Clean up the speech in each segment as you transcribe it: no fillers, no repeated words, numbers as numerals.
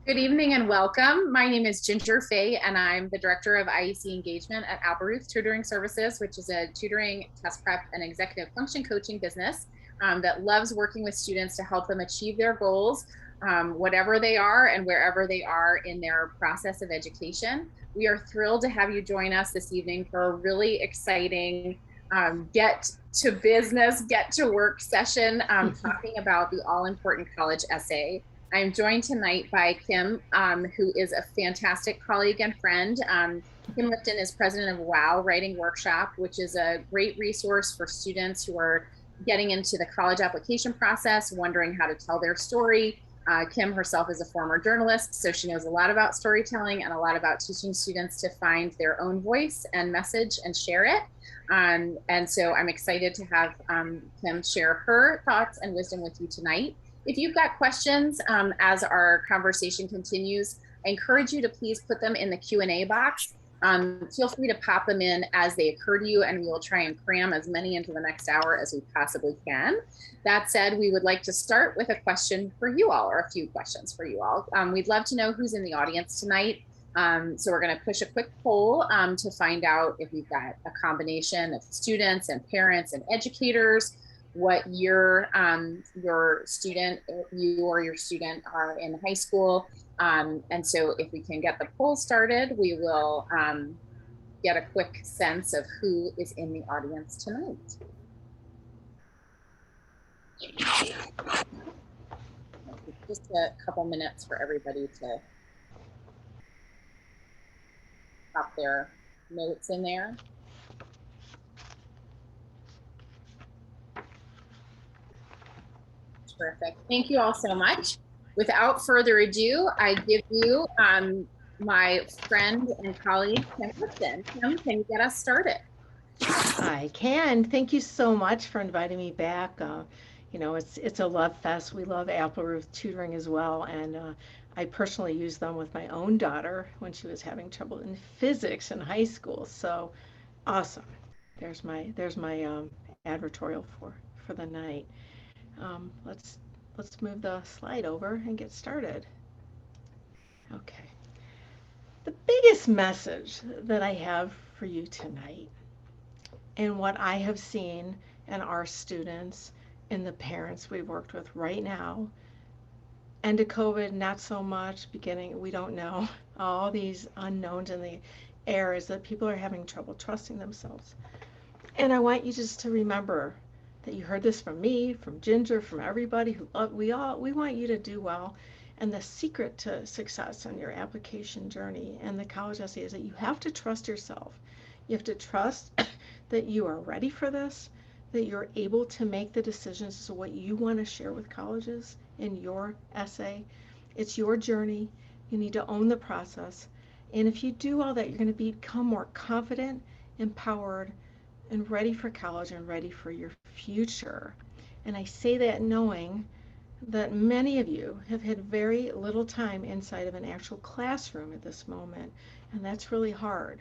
Good evening and welcome. My name is Ginger Fay, and I'm the Director of IEC Engagement at Applerouth Tutoring Services, which is a tutoring, test prep, and executive function coaching business that loves working with students to help them achieve their goals, whatever they are and wherever they are in their process of education. We are thrilled to have you join us this evening for a really exciting get to business, get to work session talking about the all important college essay. I'm joined tonight by Kim, who is a fantastic colleague and friend. Kim Lifton is president of Wow Writing Workshop, which is a great resource for students who are getting into the college application process, wondering how to tell their story. Kim herself is a former journalist, so she knows a lot about storytelling and a lot about teaching students to find their own voice and message and share it. And so I'm excited to have Kim share her thoughts and wisdom with you tonight. If you've got questions as our conversation continues, I encourage you to please put them in the Q&A box. Feel free to pop them in as they occur to you, and we will try and cram as many into the next hour as we possibly can. That said, we would like to start with a question for you all, or a few questions for you all. We'd love to know who's in the audience tonight. So we're going to push a quick poll to find out if we've got a combination of students and parents and educators, what year your student, you or your student are in high school. And so if we can get the poll started, we will get a quick sense of who is in the audience tonight. Just a couple minutes for everybody to pop their notes in there. Terrific. Thank you all so much. Without further ado, I give you my friend and colleague, Kim Lifton. Kim, can you get us started? I can. Thank you so much for inviting me back. It's a love fest. We love Applerouth tutoring as well, and I personally used them with my own daughter when she was having trouble in physics in high school. So awesome. There's my advertorial for the night. Let's move the slide over and get started. Okay. The biggest message that I have for you tonight, and what I have seen in our students and the parents we've worked with right now, end of COVID, not so much, beginning, we don't know, all these unknowns in the air, is that people are having trouble trusting themselves. And I want you just to remember that you heard this from me, from Ginger, from everybody who we want you to do well. And the secret to success on your application journey and the college essay is that you have to trust yourself. You have to trust that you are ready for this, that you're able to make the decisions as to what you want to share with colleges in your essay. It's your journey. You need to own the process. And if you do all that, you're going to become more confident, empowered, and ready for college and ready for your future. And I say that knowing that many of you have had very little time inside of an actual classroom at this moment, and that's really hard.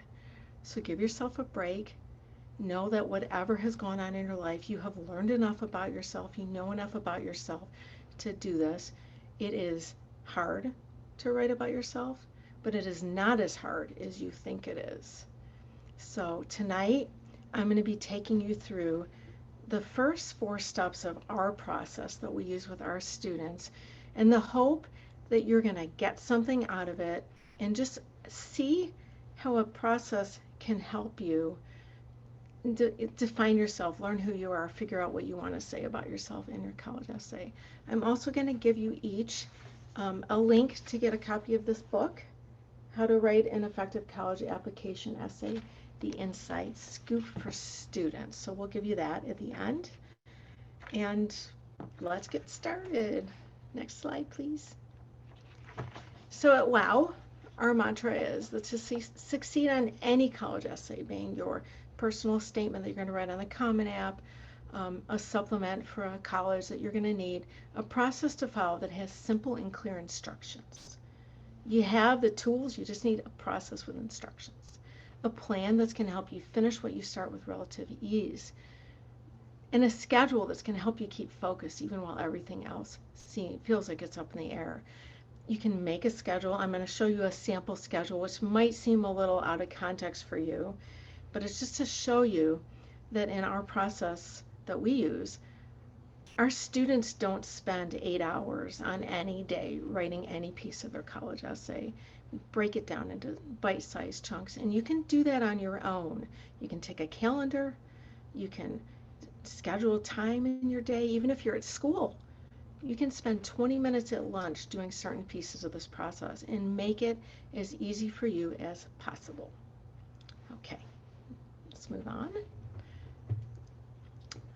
So give yourself a break. Know that whatever has gone on in your life, you have learned enough about yourself, you know enough about yourself to do this. It is hard to write about yourself, but it is not as hard as you think it is. So tonight, I'm going to be taking you through the first 4 steps of our process that we use with our students, and the hope that you're going to get something out of it and just see how a process can help you define yourself, learn who you are, figure out what you want to say about yourself in your college essay. I'm also going to give you each a link to get a copy of this book, How to Write an Effective College Application Essay, The Inside Scoop for Students. So we'll give you that at the end. And let's get started. Next slide, please. So at WOW, our mantra is that to succeed on any college essay, being your personal statement that you're going to write on the Common App, a supplement for a college that you're going to need, a process to follow that has simple and clear instructions. You have the tools, you just need a process with instructions. A plan that's going to help you finish what you start with relative ease. And a schedule that's going to help you keep focused even while everything else feels like it's up in the air. You can make a schedule. I'm going to show you a sample schedule, which might seem a little out of context for you, but it's just to show you that in our process that we use, our students don't spend 8 hours on any day writing any piece of their college essay. We break it down into bite-sized chunks, and you can do that on your own. You can take a calendar, you can schedule time in your day, even if you're at school. You can spend 20 minutes at lunch doing certain pieces of this process and make it as easy for you as possible. Okay, let's move on.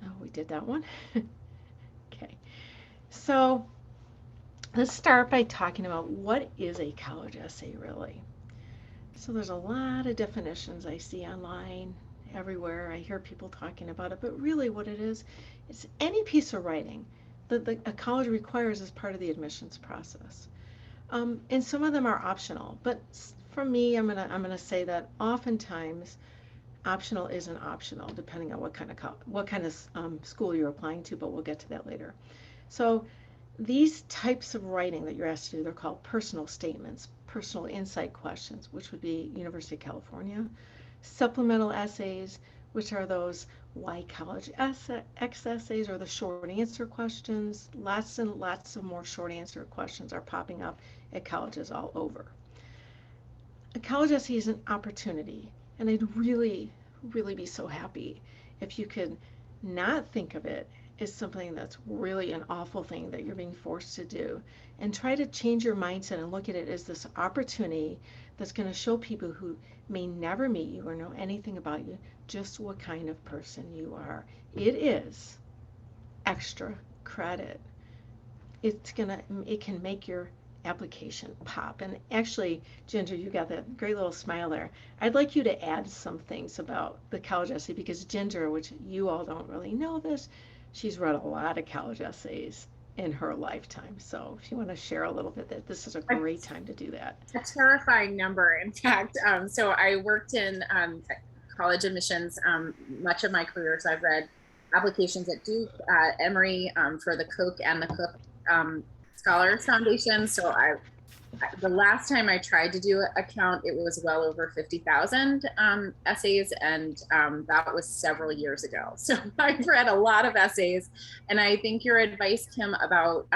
Oh, we did that one. Okay, so let's start by talking about what is a college essay really. So there's a lot of definitions I see online everywhere. I hear people talking about it, but really what it is, it's any piece of writing that a college requires as part of the admissions process. And some of them are optional, but for me, I'm gonna say that oftentimes optional isn't optional, depending on what kind of school you're applying to. But we'll get to that later. So these types of writing that you're asked to do, they're called personal statements, personal insight questions, which would be University of California, supplemental essays, which are those why college X essays, or the short answer questions. Lots and lots of more short answer questions are popping up at colleges all over. A college essay is an opportunity, and I'd really, really be so happy if you could not think of it as something that's really an awful thing that you're being forced to do, and try to change your mindset and look at it as this opportunity that's going to show people who may never meet you or know anything about you just what kind of person you are. It is extra credit. It can make your application pop. And actually, Ginger, you got that great little smile there. I'd like you to add some things about the college essay, because Ginger, which you all don't really know this, she's read a lot of college essays in her lifetime. So if you want to share a little bit, that this is a great time to do that. A terrifying number, in fact. So I worked in college admissions much of my career. So I've read applications at Duke, Emory, for the Coke and the Cooke Scholars Foundation. So the last time I tried to do a count, it was well over 50,000 essays, and that was several years ago. So I've read a lot of essays, and I think your advice, Kim, about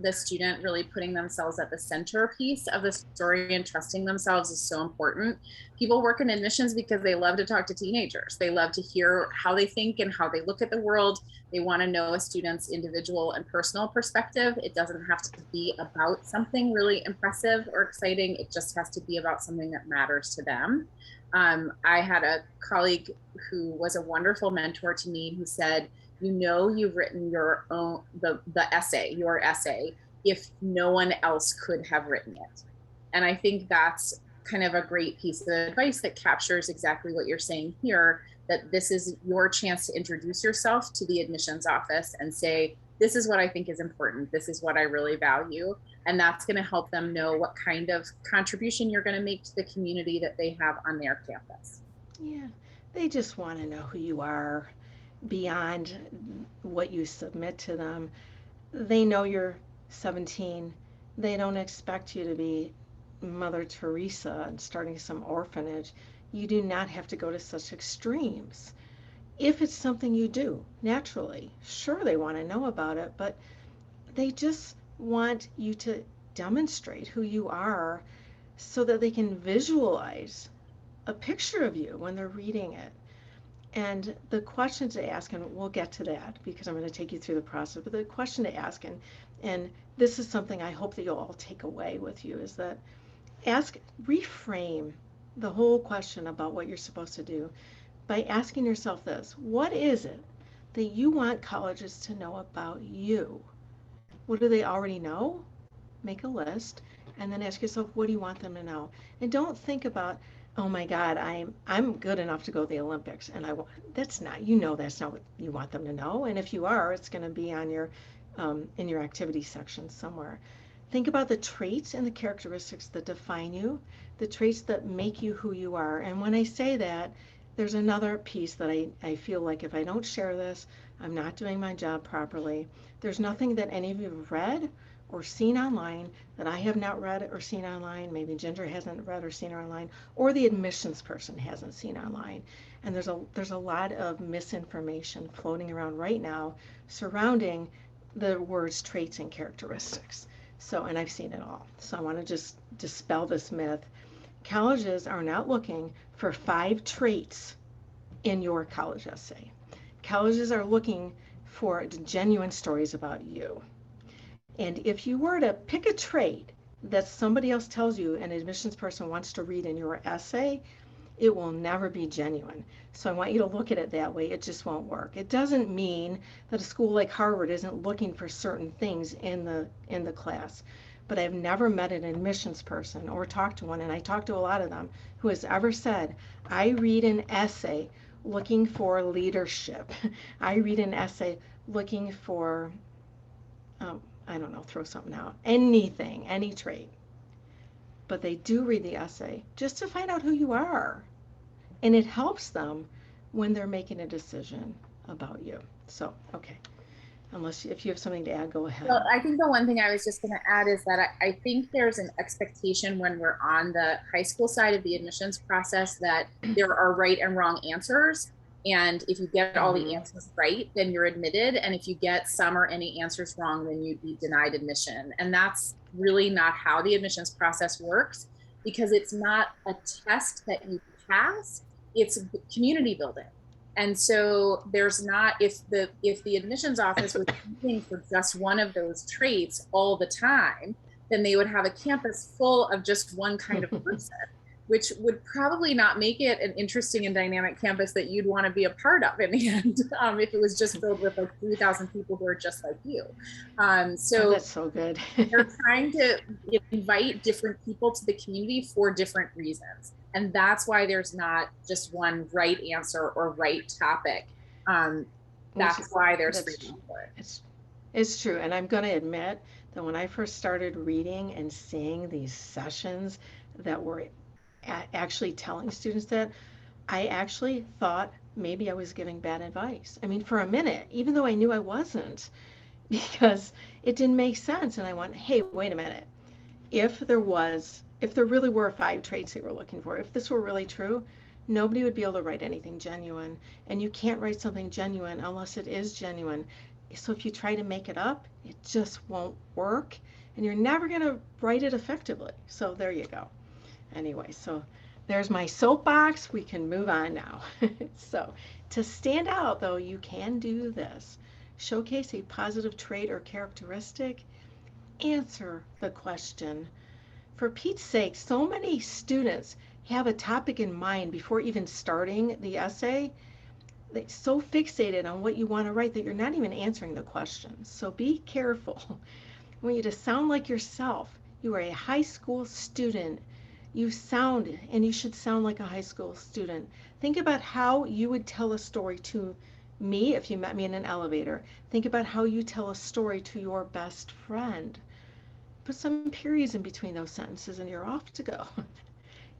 the student really putting themselves at the centerpiece of the story and trusting themselves is so important. People work in admissions because they love to talk to teenagers. They love to hear how they think and how they look at the world. They want to know a student's individual and personal perspective. It doesn't have to be about something really impressive or exciting. It just has to be about something that matters to them. I had a colleague who was a wonderful mentor to me who said, you know, you've written your own, the essay, your essay, if no one else could have written it. And I think that's kind of a great piece of advice that captures exactly what you're saying here, that this is your chance to introduce yourself to the admissions office and say, this is what I think is important. This is what I really value. And that's going to help them know what kind of contribution you're going to make to the community that they have on their campus. Yeah, they just want to know who you are beyond what you submit to them. They know you're 17. They don't expect you to be Mother Teresa and starting some orphanage. You do not have to go to such extremes. If it's something you do naturally, sure, they want to know about it, but they just want you to demonstrate who you are so that they can visualize a picture of you when they're reading it. And the question to ask, and we'll get to that because I'm going to take you through the process, but the question to ask, and this is something I hope that you'll all take away with you, is that reframe the whole question about what you're supposed to do by asking yourself this: what is it that you want colleges to know about you? What do they already know? Make a list, and then ask yourself, what do you want them to know? And don't think about, oh my God, I'm good enough to go to the Olympics, and that's not, that's not what you want them to know. And if you are, it's going to be on your in your activity section somewhere. Think about the traits and the characteristics that define you, the traits that make you who you are. And when I say that, there's another piece that I feel like if I don't share this, I'm not doing my job properly. There's nothing that any of you have read or seen online that I have not read or seen online, maybe Ginger hasn't read or seen online, or the admissions person hasn't seen online. And there's a lot of misinformation floating around right now surrounding the words traits and characteristics. So, and I've seen it all. So I want to just dispel this myth. Colleges are not looking for 5 traits in your college essay. Colleges are looking for genuine stories about you. And if you were to pick a trait that somebody else tells you an admissions person wants to read in your essay, it will never be genuine. So I want you to look at it that way. It just won't work. It doesn't mean that a school like Harvard isn't looking for certain things in the class. But I've never met an admissions person or talked to one, and I talked to a lot of them, who has ever said, I read an essay looking for leadership. I read an essay looking for, I don't know, throw something out, anything, any trait. But they do read the essay just to find out who you are. And it helps them when they're making a decision about you. So, okay. Unless if you have something to add, go ahead. Well, I think the one thing I was just going to add is that I think there's an expectation when we're on the high school side of the admissions process that there are right and wrong answers. And if you get all the answers right, then you're admitted. And if you get some or any answers wrong, then you'd be denied admission. And that's really not how the admissions process works, because it's not a test that you pass, it's community building. And so there's not, if the admissions office was looking for just one of those traits all the time, then they would have a campus full of just one kind of person, which would probably not make it an interesting and dynamic campus that you'd want to be a part of in the end, if it was just filled with like 3,000 people who are just like you. So that's so good. they're trying to invite different people to the community for different reasons. And that's why there's not just one right answer or right topic. That's why there's freedom for it. It's true. And I'm going to admit that when I first started reading and seeing these sessions that were actually telling students that, I actually thought maybe I was giving bad advice. I mean, for a minute, even though I knew I wasn't, because it didn't make sense. And I went, hey, wait a minute. If there really were 5 traits they were looking for, if this were really true, nobody would be able to write anything genuine. And you can't write something genuine unless it is genuine. So if you try to make it up, it just won't work. And you're never going to write it effectively. So there you go. Anyway, so there's my soapbox. We can move on now. So to stand out, though, you can do this. Showcase a positive trait or characteristic. Answer the question. For Pete's sake, so many students have a topic in mind before even starting the essay. They're so fixated on what you want to write that you're not even answering the questions. So be careful. I want you to sound like yourself. You are a high school student. You sound, and you should sound like a high school student. Think about how you would tell a story to me if you met me in an elevator. Think about how you tell a story to your best friend. Put some periods in between those sentences and you're off to go.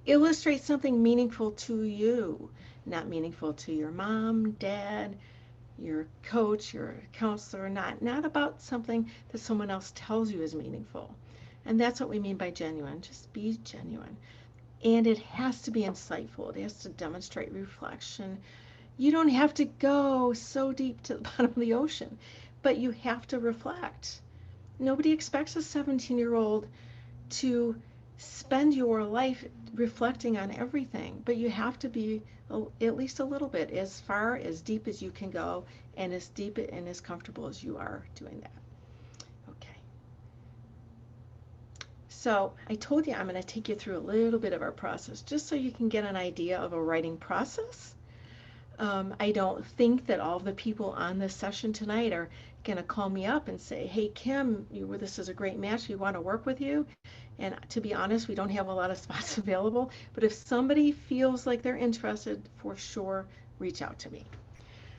Illustrate something meaningful to you, not meaningful to your mom, dad, your coach, your counselor, not about something that someone else tells you is meaningful. And that's what we mean by genuine. Just be genuine. And it has to be insightful. It has to demonstrate reflection. You don't have to go so deep to the bottom of the ocean, but you have to reflect. Nobody expects a 17-year-old to spend your life reflecting on everything, but you have to be at least a little bit, as far, as deep as you can go, and as deep and as comfortable as you are doing that. Okay. So I told you I'm going to take you through a little bit of our process, just so you can get an idea of a writing process. I don't think that all the people on this session tonight are going to call me up and say, hey, Kim, this is a great match. We want to work with you. And to be honest, we don't have a lot of spots available. But if somebody feels like they're interested, for sure, reach out to me.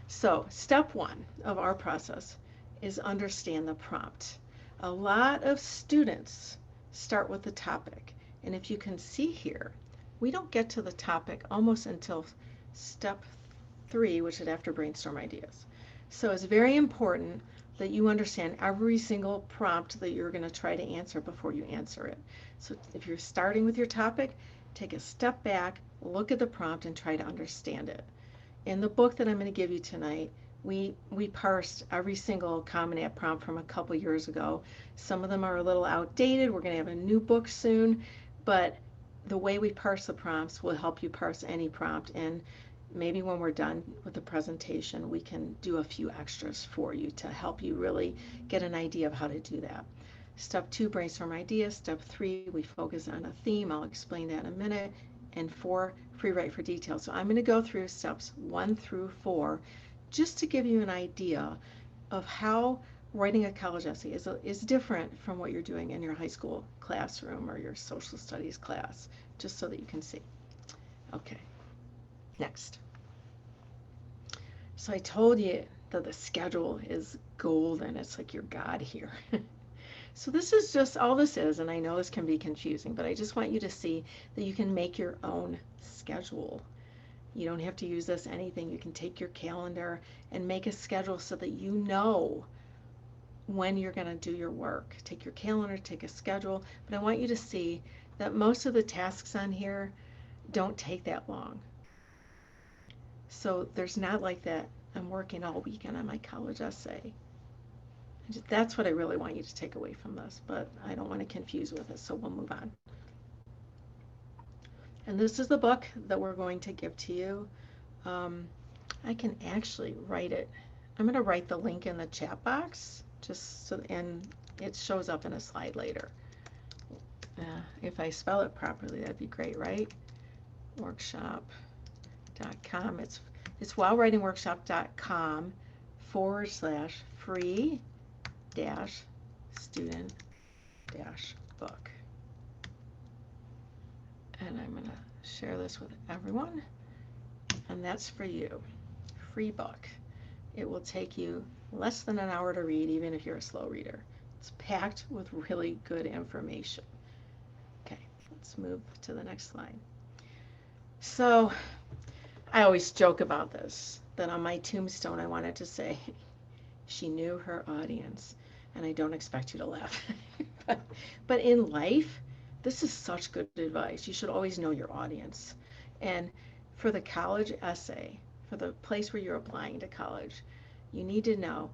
So step 1 of our process is understand the prompt. A lot of students start with the topic. And if you can see here, we don't get to the topic almost until step 3, which is after brainstorm ideas. So it's very important that you understand every single prompt that you're going to try to answer before you answer it. So if you're starting with your topic, take a step back, look at the prompt, and try to understand it. In the book that I'm going to give you tonight, we parsed every single Common App prompt from a couple years ago. Some of them are a little outdated. We're going to have a new book soon, but the way we parse the prompts will help you parse any prompt. And maybe when we're done with the presentation, we can do a few extras for you to help you really get an idea of how to do that. Step 2, brainstorm ideas. Step 3, we focus on a theme. I'll explain that in a minute. And 4, free write for details. So I'm going to go through steps 1 through 4 just to give you an idea of how writing a college essay is different from what you're doing in your high school classroom or your social studies class, just so that you can see. Okay, next. So I told you that the schedule is golden. It's like your God here. So this is just all this is, and I know this can be confusing, but I just want you to see that you can make your own schedule. You don't have to use this anything. You can take your calendar and make a schedule so that you know when you're going to do your work. Take your calendar, take a schedule, but I want you to see that most of the tasks on here don't take that long. So there's not like that, I'm working all weekend on my college essay. That's what I really want you to take away from this, but I don't want to confuse with it, so we'll move on. And this is the book that we're going to give to you. I can actually write it. I'm going to write the link in the chat box, just so, and it shows up in a slide later. If I spell it properly, that'd be great, right? Workshop.com. It's wowwritingworkshop.com/free-student-book. And I'm going to share this with everyone. And that's for you. Free book. It will take you less than an hour to read, even if you're a slow reader. It's packed with really good information. Okay, let's move to the next slide. So I always joke about this, that on my tombstone I wanted to say, she knew her audience. And I don't expect you to laugh. But in life, this is such good advice. You should always know your audience. And for the college essay, for the place where you're applying to college, you need to know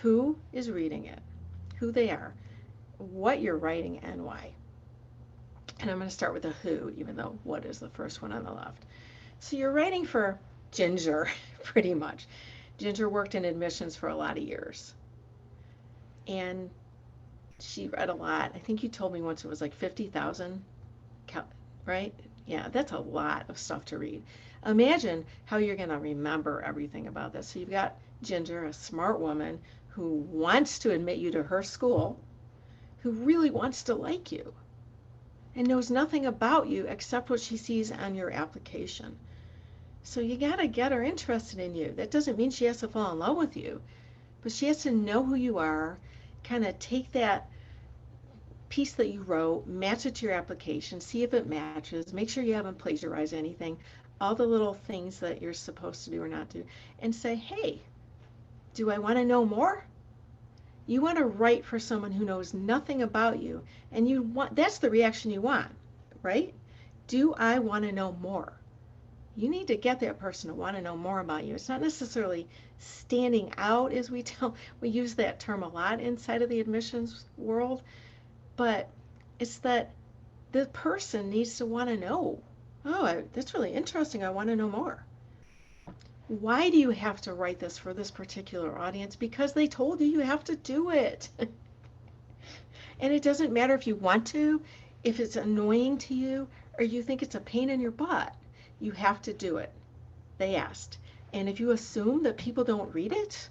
who is reading it, who they are, what you're writing, and why. And I'm going to start with the who, even though what is the first one on the left. So you're writing for Ginger, pretty much. Ginger worked in admissions for a lot of years. And she read a lot. I think you told me once it was like 50,000, right? Yeah, that's a lot of stuff to read. Imagine how you're going to remember everything about this. So you've got Ginger, a smart woman who wants to admit you to her school, who really wants to like you, and knows nothing about you except what she sees on your application. So you got to get her interested in you. That doesn't mean she has to fall in love with you, but she has to know who you are, kind of take that piece that you wrote, match it to your application, see if it matches, make sure you haven't plagiarized anything, all the little things that you're supposed to do or not do, and say, hey, do I want to know more? You want to write for someone who knows nothing about you, and you want, that's the reaction you want, right? Do I want to know more? You need to get that person to want to know more about you. It's not necessarily standing out, as we use that term a lot inside of the admissions world, but it's that the person needs to want to know, oh, that's really interesting, I want to know more. Why do you have to write this for this particular audience? Because they told you you have to do it. And it doesn't matter if you want to, if it's annoying to you, or you think it's a pain in your butt. You have to do it. They asked. And if you assume that people don't read it,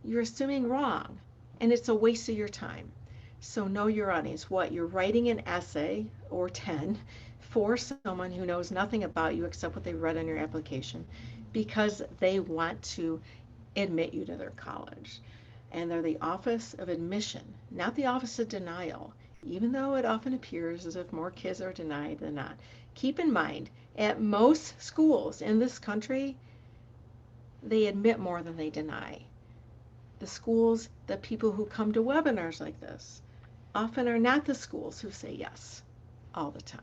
you're assuming wrong. And it's a waste of your time. So know your audience. What? You're writing an essay or 10 for someone who knows nothing about you except what they read on your application, because they want to admit you to their college. And they're the Office of Admission, not the Office of Denial, even though it often appears as if more kids are denied than not. Keep in mind, at most schools in this country, they admit more than they deny. The schools, the people who come to webinars like this, often are not the schools who say yes all the time.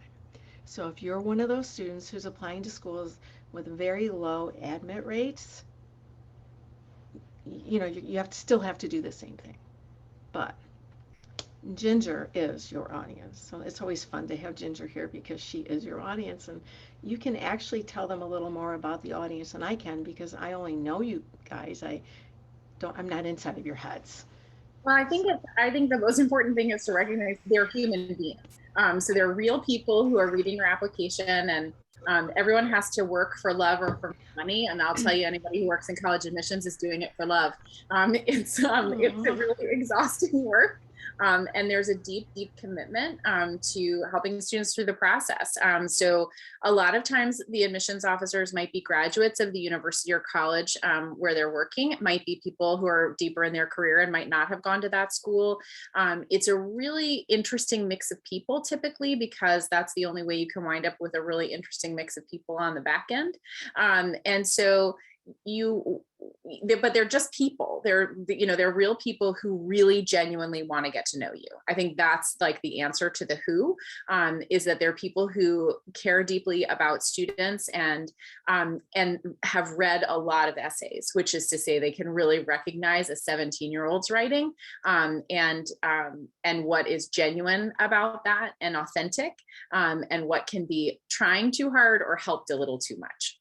So if you're one of those students who's applying to schools with very low admit rates, you have to still have to do the same thing. But Ginger is your audience. So it's always fun to have Ginger here because she is your audience, and you can actually tell them a little more about the audience than I can because I only know you guys. I'm not inside of your heads. Well, I think the most important thing is to recognize they're human beings. So they're real people who are reading your application, and everyone has to work for love or for money. And I'll tell you, anybody who works in college admissions is doing it for love. It's a really exhausting work. And there's a deep, deep commitment to helping students through the process. So a lot of times the admissions officers might be graduates of the university or college where they're working. It might be people who are deeper in their career and might not have gone to that school. It's a really interesting mix of people typically, because that's the only way you can wind up with a really interesting mix of people on the back end. And so but they're just people. They're real people who really genuinely want to get to know you. I think that's like the answer to the who, is that they're people who care deeply about students and have read a lot of essays, which is to say they can really recognize a 17-year-old's writing, and what is genuine about that and authentic, and what can be trying too hard or helped a little too much.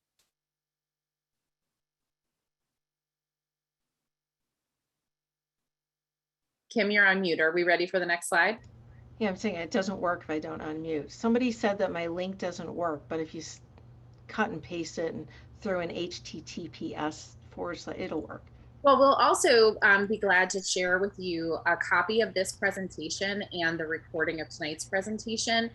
Kim, you're on mute. Are we ready for the next slide? Yeah, I'm saying it doesn't work if I don't unmute. Somebody said that my link doesn't work, but if you cut and paste it and throw in HTTPS/, it'll work. Well, we'll also be glad to share with you a copy of this presentation and the recording of tonight's presentation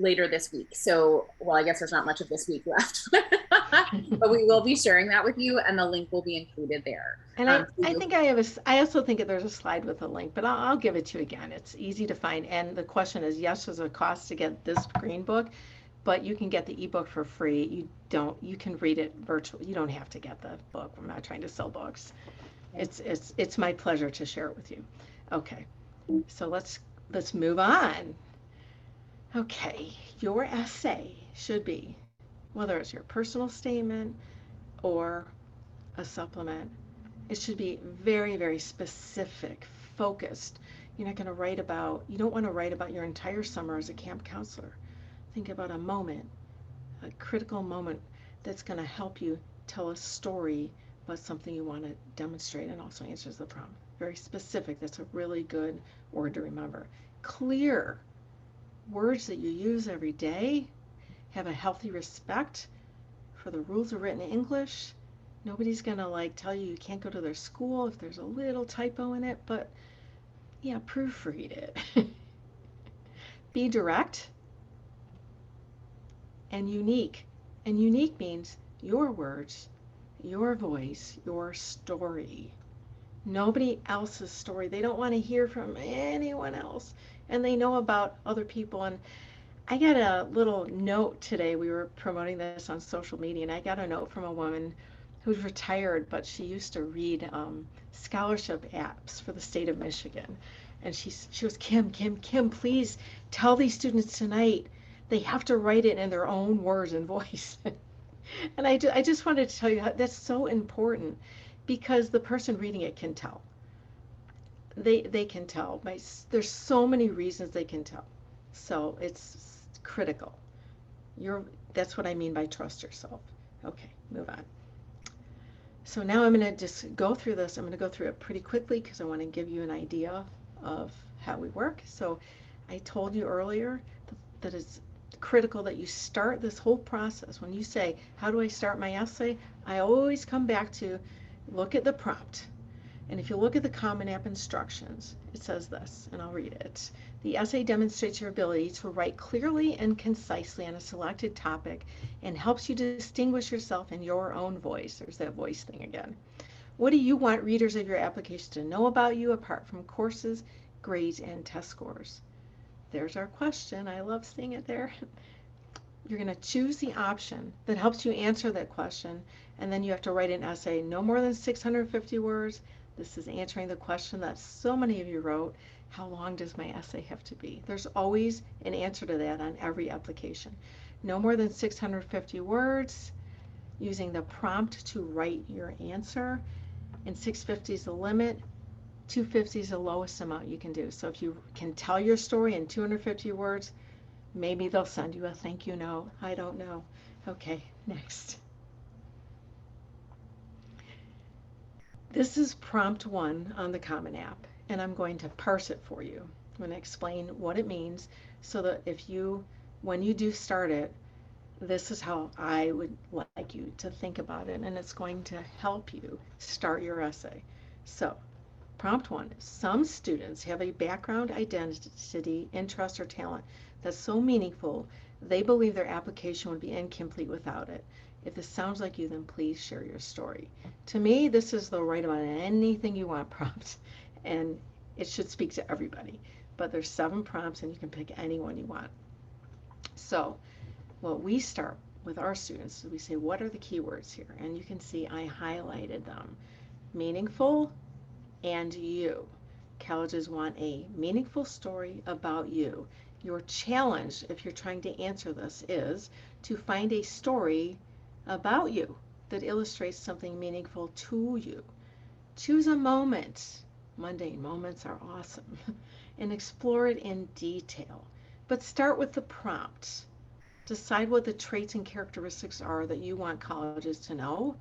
later this week. So, well, I guess there's not much of this week left, but we will be sharing that with you, and the link will be included there. And I also think there's a slide with a link, but I'll give it to you again. It's easy to find. And the question is, yes, there's a cost to get this green book, but you can get the ebook for free. You can read it virtually. You don't have to get the book. I'm not trying to sell books. It's my pleasure to share it with you. Okay. So let's move on. Okay, your essay should be, whether it's your personal statement or a supplement, it should be very, very specific, focused. You don't want to write about your entire summer as a camp counselor. Think about a moment, a critical moment that's going to help you tell a story about something you want to demonstrate and also answers the prompt. Very specific. That's a really good word to remember. Clear. Words that you use every day. Have a healthy respect for the rules of written English. Nobody's going to tell you can't go to their school if there's a little typo in it, but yeah, proofread it. Be direct and unique. And unique means your words, your voice, your story. Nobody else's story. They don't want to hear from anyone else. And they know about other people. And I got a little note today. We were promoting this on social media, and I got a note from a woman who's retired, but she used to read scholarship apps for the state of Michigan. And she was, Kim, please tell these students tonight they have to write it in their own words and voice. And I just wanted to tell you that's so important, because the person reading it can tell. They can tell. There's so many reasons they can tell. So it's critical. That's what I mean by trust yourself. Okay, move on. So now I'm going to just go through this. I'm going to go through it pretty quickly because I want to give you an idea of how we work. So I told you earlier that it's critical that you start this whole process. When you say, how do I start my essay? I always come back to look at the prompt. And if you look at the Common App instructions, it says this, and I'll read it. The essay demonstrates your ability to write clearly and concisely on a selected topic and helps you distinguish yourself in your own voice. There's that voice thing again. What do you want readers of your application to know about you apart from courses, grades, and test scores? There's our question. I love seeing it there. you're going to choose the option that helps you answer that question, and then you have to write an essay no more than 650 words. This is answering the question that so many of you wrote. How long does my essay have to be? There's always an answer to that on every application. No more than 650 words, using the prompt to write your answer, and 650 is the limit. 250 is the lowest amount you can do. So if you can tell your story in 250 words, maybe they'll send you a thank you note. I don't know. Okay, next. This is prompt 1 on the Common App, and I'm going to parse it for you. I'm going to explain what it means so that when you do start it, this is how I would like you to think about it, and it's going to help you start your essay. So, prompt 1, some students have a background, identity, interest, or talent that's so meaningful they believe their application would be incomplete without it. If this sounds like you, then please share your story. To me, this is the right about anything you want prompt, and it should speak to everybody. But there's 7 prompts, and you can pick any one you want. So, what we start with our students is we say, what are the keywords here? And you can see I highlighted them. Meaningful and you. Colleges want a meaningful story about you. Your challenge, if you're trying to answer this, is to find a story about you that illustrates something meaningful to you. Choose a moment. Mundane moments are awesome. And explore it in detail. But start with the prompt. Decide what the traits and characteristics are that you want colleges to know,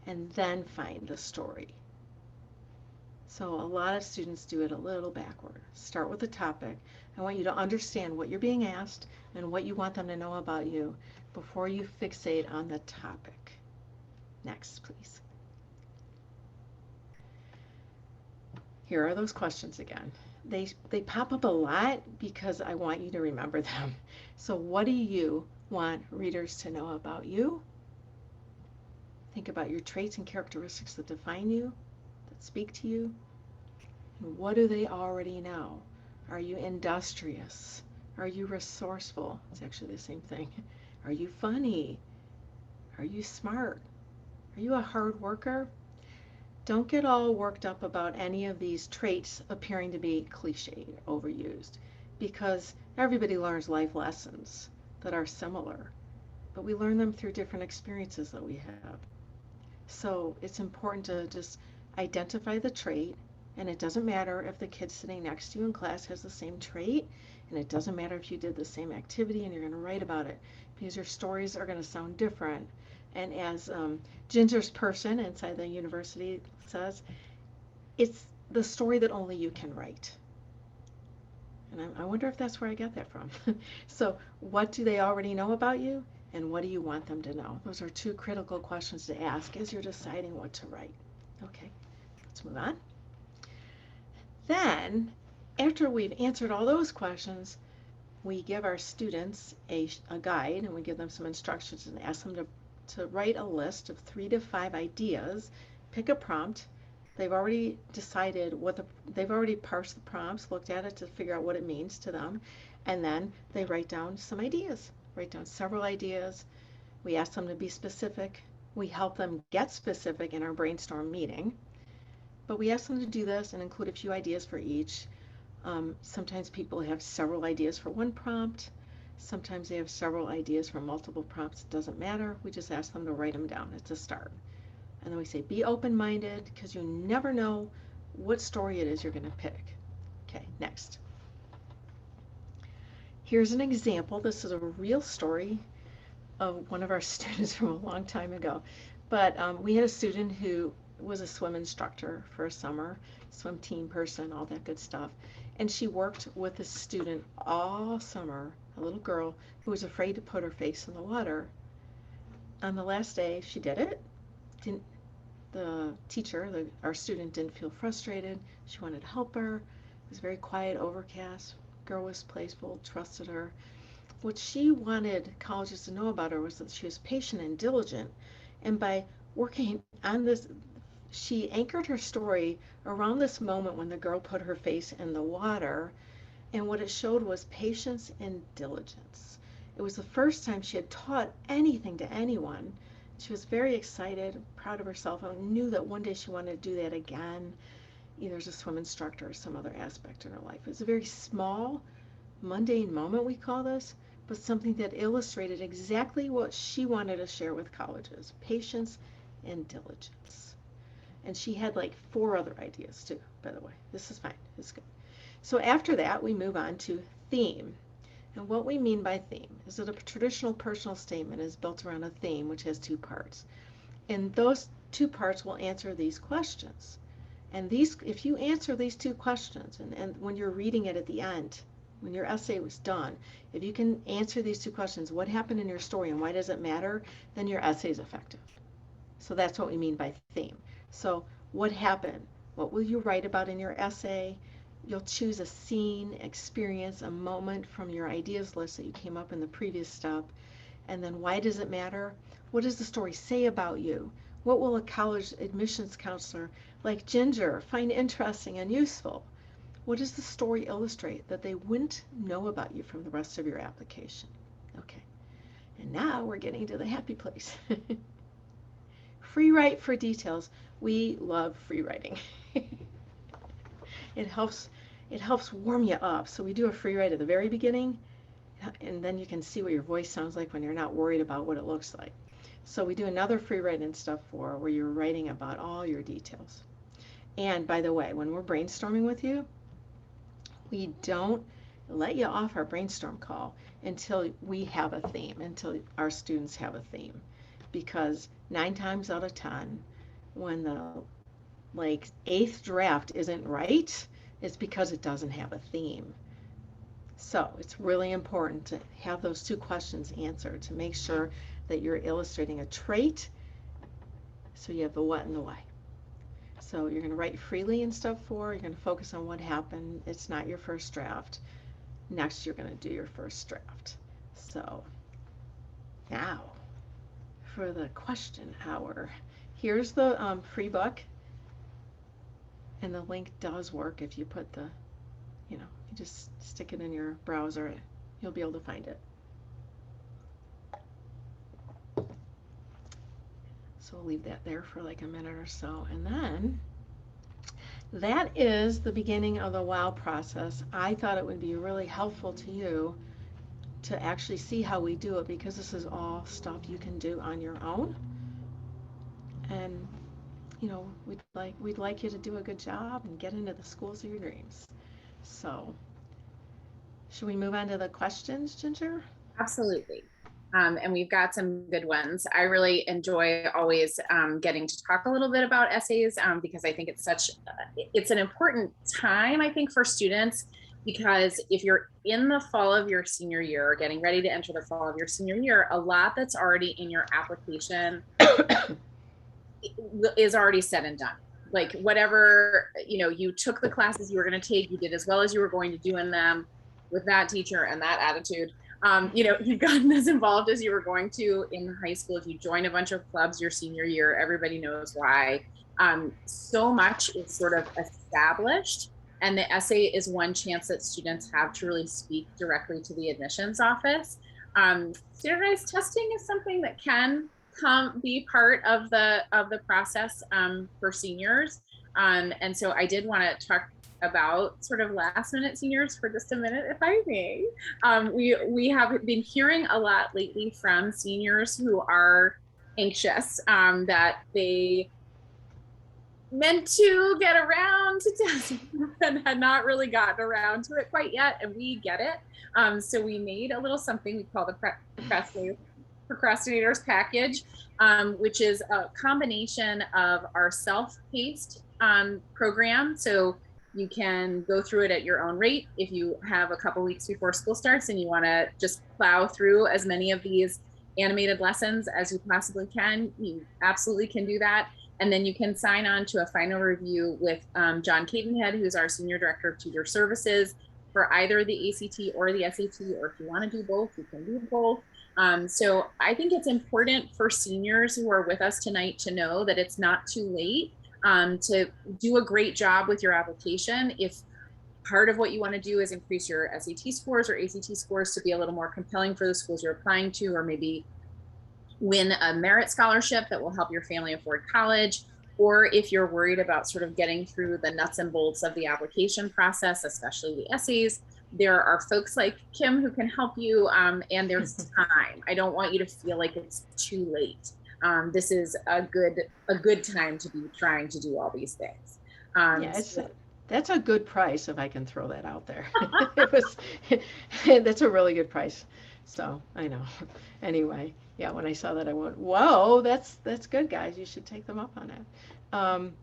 and then find the story. So a lot of students do it a little backward. Start with the topic. I want you to understand what you're being asked and what you want them to know about you before you fixate on the topic. Next, please. Here are those questions again. They pop up a lot because I want you to remember them. So what do you want readers to know about you? Think about your traits and characteristics that define you, that speak to you. And what do they already know? Are you industrious? Are you resourceful? It's actually the same thing. Are you funny? Are you smart? Are you a hard worker? Don't get all worked up about any of these traits appearing to be cliched, overused, because everybody learns life lessons that are similar, but we learn them through different experiences that we have. So it's important to just identify the trait, and it doesn't matter if the kid sitting next to you in class has the same trait, and it doesn't matter if you did the same activity and you're going to write about it, because your stories are going to sound different. And as Ginger's person inside the university says, it's the story that only you can write. And I wonder if that's where I got that from. So what do they already know about you? And what do you want them to know? Those are 2 critical questions to ask as you're deciding what to write. Okay, let's move on. Then, after we've answered all those questions, we give our students a guide, and we give them some instructions and ask them to write a list of 3 to 5 ideas, pick a prompt. They've already decided they've already parsed the prompts, looked at it to figure out what it means to them, and then they write down some ideas, write down several ideas. We ask them to be specific. We help them get specific in our brainstorm meeting, but we ask them to do this and include a few ideas for each. Sometimes people have several ideas for one prompt. Sometimes they have several ideas for multiple prompts. It doesn't matter. We just ask them to write them down. It's a start. And then we say, be open-minded, because you never know what story it is you're going to pick. Okay, next. Here's an example. This is a real story of one of our students from a long time ago. But we had a student who was a swim instructor for a summer, swim team person, all that good stuff. And she worked with a student all summer, a little girl who was afraid to put her face in the water. On the last day, she did it. The teacher, our student, didn't feel frustrated. She wanted to help her. It was very quiet, overcast. Girl was playful, trusted her. What she wanted colleges to know about her was that she was patient and diligent. And by working on this, she anchored her story around this moment when the girl put her face in the water. And what it showed was patience and diligence. It was the first time she had taught anything to anyone. She was very excited, proud of herself, and knew that one day she wanted to do that again, either as a swim instructor or some other aspect in her life. It was a very small, mundane moment, we call this, but something that illustrated exactly what she wanted to share with colleges: patience and diligence. And she had like 4 other ideas too, by the way. This is fine. It's good. So after that, we move on to theme. And what we mean by theme is that a traditional personal statement is built around a theme which has 2 parts. And those 2 parts will answer these questions. And these, if you answer these 2 questions, and when you're reading it at the end, when your essay was done, if you can answer these 2 questions, what happened in your story and why does it matter, then your essay is effective. So that's what we mean by theme. So what happened? What will you write about in your essay? You'll choose a scene, experience, a moment from your ideas list that you came up in the previous step. And then why does it matter? What does the story say about you? What will a college admissions counselor like Ginger find interesting and useful? What does the story illustrate that they wouldn't know about you from the rest of your application? Okay, and now we're getting to the happy place. Free write for details. We love free writing. It helps warm you up. So we do a free write at the very beginning, and then you can see what your voice sounds like when you're not worried about what it looks like. So we do another free write in step 4 where you're writing about all your details. And by the way, when we're brainstorming with you, we don't let you off our brainstorm call until we have a theme, until our students have a theme. Because 9 times out of 10, when the like 8th draft isn't right, it's because it doesn't have a theme. So it's really important to have those 2 questions answered to make sure that you're illustrating a trait. So you have the what and the why. So you're going to write freely in step 4. You're going to focus on what happened. It's not your first draft. Next, you're going to do your first draft. So now for the question hour. Here's the free book. And the link does work if you put the, you just stick it in your browser, you'll be able to find it. So we'll leave that there for like a minute or so. And then that is the beginning of the WOW process. I thought it would be really helpful to you to actually see how we do it, because this is all stuff you can do on your own. And we'd like you to do a good job and get into the schools of your dreams. So, should we move on to the questions, Ginger? Absolutely. And we've got some good ones. I really enjoy always getting to talk a little bit about essays because I think it's an important time, I think, for students, because if you're in the fall of your senior year, or getting ready to enter the fall of your senior year, a lot that's already in your application is already said and done. Like whatever, you took the classes you were going to take, you did as well as you were going to do in them with that teacher and that attitude. You've gotten as involved as you were going to in high school. If you join a bunch of clubs your senior year, everybody knows why. So much is sort of established, and the essay is one chance that students have to really speak directly to the admissions office. Standardized testing is something that can be part of the process for seniors. And so I did want to talk about sort of last minute seniors for just a minute, if I may. We have been hearing a lot lately from seniors who are anxious that they meant to get around to testing and had not really gotten around to it quite yet, and we get it. So we made a little something we call the procrastinators package, which is a combination of our self-paced program. So you can go through it at your own rate. If you have a couple weeks before school starts and you want to just plow through as many of these animated lessons as you possibly can, you absolutely can do that. And then you can sign on to a final review with John Cadenhead, who's our Senior Director of Tutor Services, for either the ACT or the SAT, or if you want to do both, you can do both. So I think it's important for seniors who are with us tonight to know that it's not too late to do a great job with your application. If part of what you want to do is increase your SAT scores or ACT scores to be a little more compelling for the schools you're applying to, or maybe win a merit scholarship that will help your family afford college. Or if you're worried about sort of getting through the nuts and bolts of the application process, especially the essays, there are folks like Kim who can help you, and there's time. I don't want you to feel like it's too late. This is a good time to be trying to do all these things. Yeah, So that's a good price if I can throw that out there. It was that's a really good price. So I know. Anyway, yeah, when I saw that I went, whoa, that's good, guys. You should take them up on it. Um,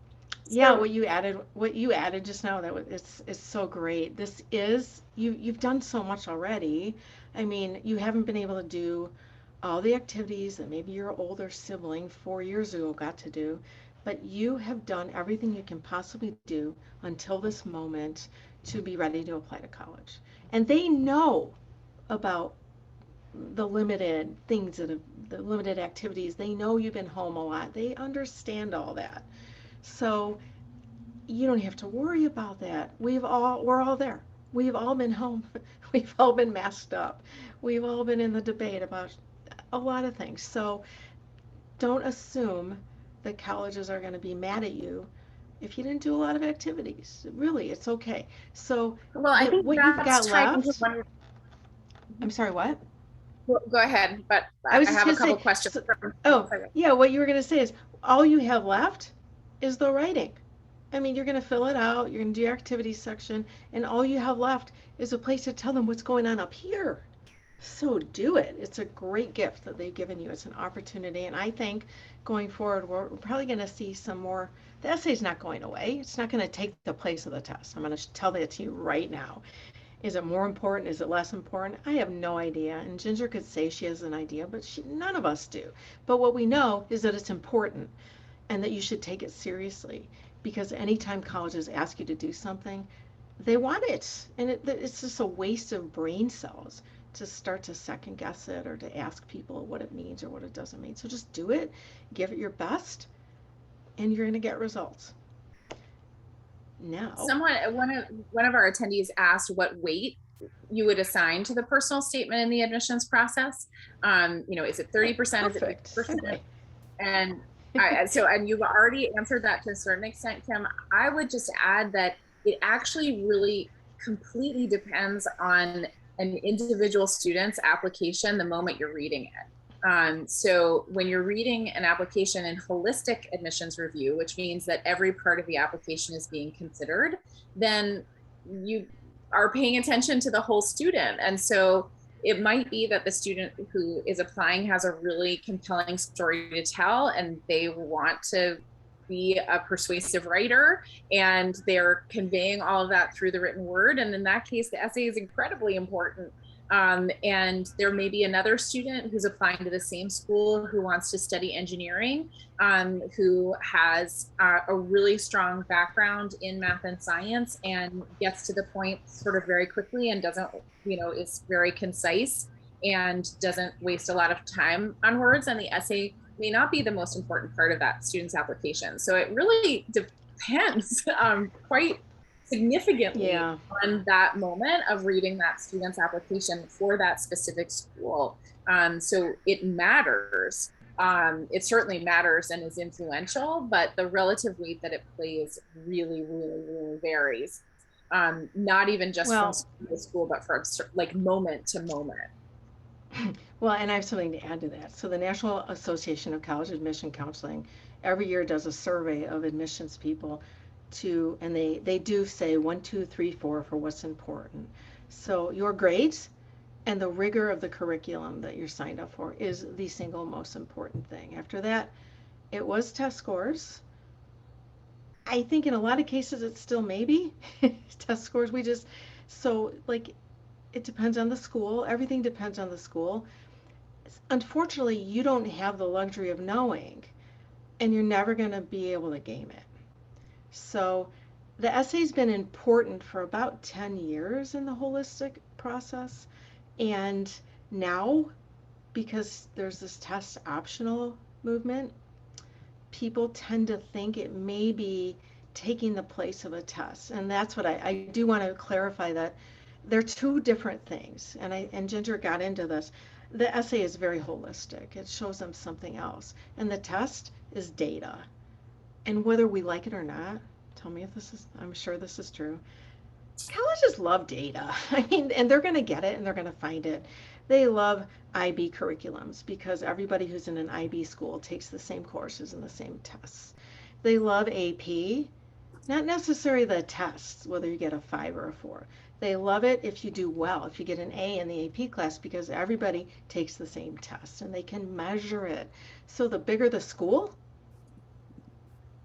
yeah, so what you added just now, that was it's so great. This is you've done so much already. I mean, you haven't been able to do all the activities that maybe your older sibling 4 years ago got to do, but you have done everything you can possibly do until this moment to be ready to apply to college. And they know about the limited things that have, the limited activities. They know you've been home a lot. They understand all that. So you don't have to worry about that. We're all there. We've all been home. We've all been masked up. We've all been in the debate about a lot of things. So don't assume that colleges are going to be mad at you if you didn't do a lot of activities. Really, it's okay. So well, I think what you've that's got tied into left, one. I'm sorry, what? Well, go ahead, but I was I just have a going to couple say, questions so, from. oh, yeah, what you were going to say is all you have left is the writing. I mean, you're going to fill it out, you're going to do your activities section, and all you have left is a place to tell them what's going on up here. So do it. It's a great gift that they've given you. It's an opportunity. And I think going forward, we're probably going to see some more. The essay's not going away. It's not going to take the place of the test. I'm going to tell that to you right now. Is it more important? Is it less important? I have no idea. And Ginger could say she has an idea, but none of us do. But what we know is that it's important and that you should take it seriously, because anytime colleges ask you to do something, they want it. And it's just a waste of brain cells to start to second guess it or to ask people what it means or what it doesn't mean. So just do it, give it your best, and you're going to get results. Now, Someone, one of our attendees asked what weight you would assign to the personal statement in the admissions process. Is it 30%? Is it perfect 50%? segue. And and you've already answered that to a certain extent, Kim. I would just add that it actually really completely depends on an individual student's application the moment you're reading it. So when you're reading an application in holistic admissions review, which means that every part of the application is being considered, then you are paying attention to the whole student. And so it might be that the student who is applying has a really compelling story to tell and they want to be a persuasive writer and they're conveying all of that through the written word. And in that case, the essay is incredibly important. And there may be another student who's applying to the same school who wants to study engineering, who has a really strong background in math and science and gets to the point sort of very quickly and doesn't, is very concise and doesn't waste a lot of time on words. And the essay may not be the most important part of that student's application. So it really depends quite significantly Yeah. on that moment of reading that student's application for that specific school. So it matters. It certainly matters and is influential, but the relative weight that it plays really, really, really varies. Not even just from Well, school to school, but from like moment to moment. well, and I have something to add to that. So the National Association of College Admission Counseling every year does a survey of admissions people and they do say 1, 2, 3, 4 for what's important. So your grades and the rigor of the curriculum that you're signed up for is the single most important thing. After that, it was test scores. I think in a lot of cases it's still maybe test scores. So like it depends on the school. Everything depends on the school. Unfortunately, you don't have the luxury of knowing, and you're never going to be able to game it. So the essay's been important for about 10 years in the holistic process. And now, because there's this test optional movement, people tend to think it may be taking the place of a test. And that's what I do want to clarify that they're two different things. And Ginger got into this. The essay is very holistic. It shows them something else. And the test is data. And whether we like it or not, tell me if this is, I'm sure this is true. Colleges love data. I mean, and they're going to get it and they're going to find it. They love IB curriculums because everybody who's in an IB school takes the same courses and the same tests. They love AP, not necessarily the tests, whether you get a 5 or a 4. They love it if you do well, if you get an A in the AP class, because everybody takes the same test and they can measure it. So the bigger the school,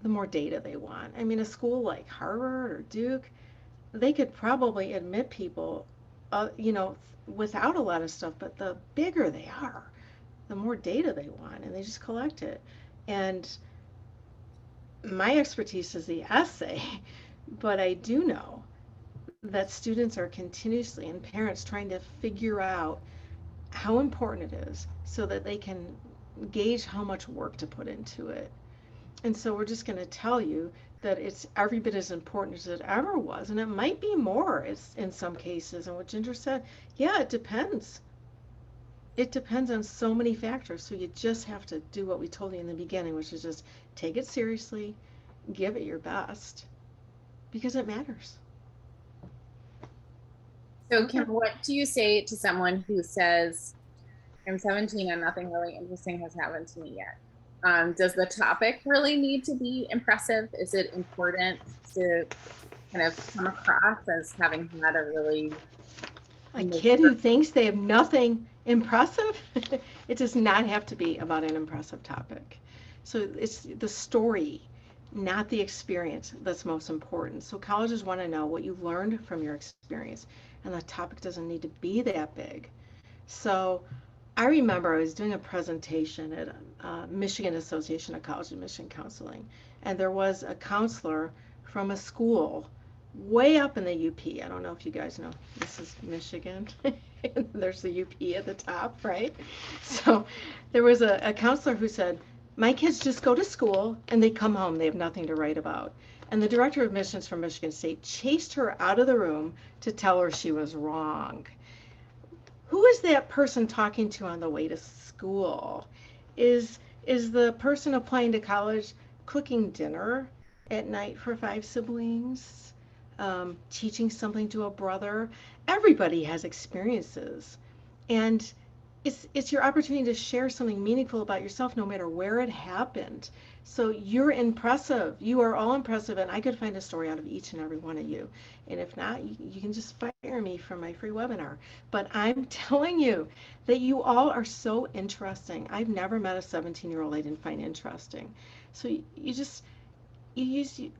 the more data they want. I mean, a school like Harvard or Duke, they could probably admit people, you know, without a lot of stuff, but the bigger they are, the more data they want, and they just collect it. And my expertise is the essay, but I do know that students are continuously and parents trying to figure out how important it is so that they can gauge how much work to put into it. And so we're just going to tell you that it's every bit as important as it ever was, and it might be more in some cases. And what Ginger said, yeah, it depends. It depends on so many factors. So you just have to do what we told you in the beginning, which is just take it seriously, give it your best, because it matters. So, Okay. Kim, what do you say to someone who says, I'm 17 and nothing really interesting has happened to me yet? Does the topic really need to be impressive? Is it important to kind of come across as having had a really A kid who major? thinks they have nothing impressive, it does not have to be about an impressive topic. So it's the story, not the experience, that's most important. So colleges want to know what you learned from your experience, and the topic doesn't need to be that big. So I remember I was doing a presentation at Michigan Association of College Admission Counseling, and there was a counselor from a school way up in the UP. I don't know if you guys know, this is Michigan. There's the UP at the top, right? So there was a counselor who said, my kids just go to school and they come home, they have nothing to write about. And the director of admissions from Michigan State chased her out of the room to tell her she was wrong. Who is that person talking to on the way to school? Is the person applying to college cooking dinner at night for 5 siblings? Teaching something to a brother? Everybody has experiences, and it's your opportunity to share something meaningful about yourself, no matter where it happened. So you're impressive. You are all impressive, and I could find a story out of each and every one of you. And if not, you can just fire me from my free webinar. But I'm telling you that you all are so interesting. I've never met a 17-year-old I didn't find interesting. So you just you use you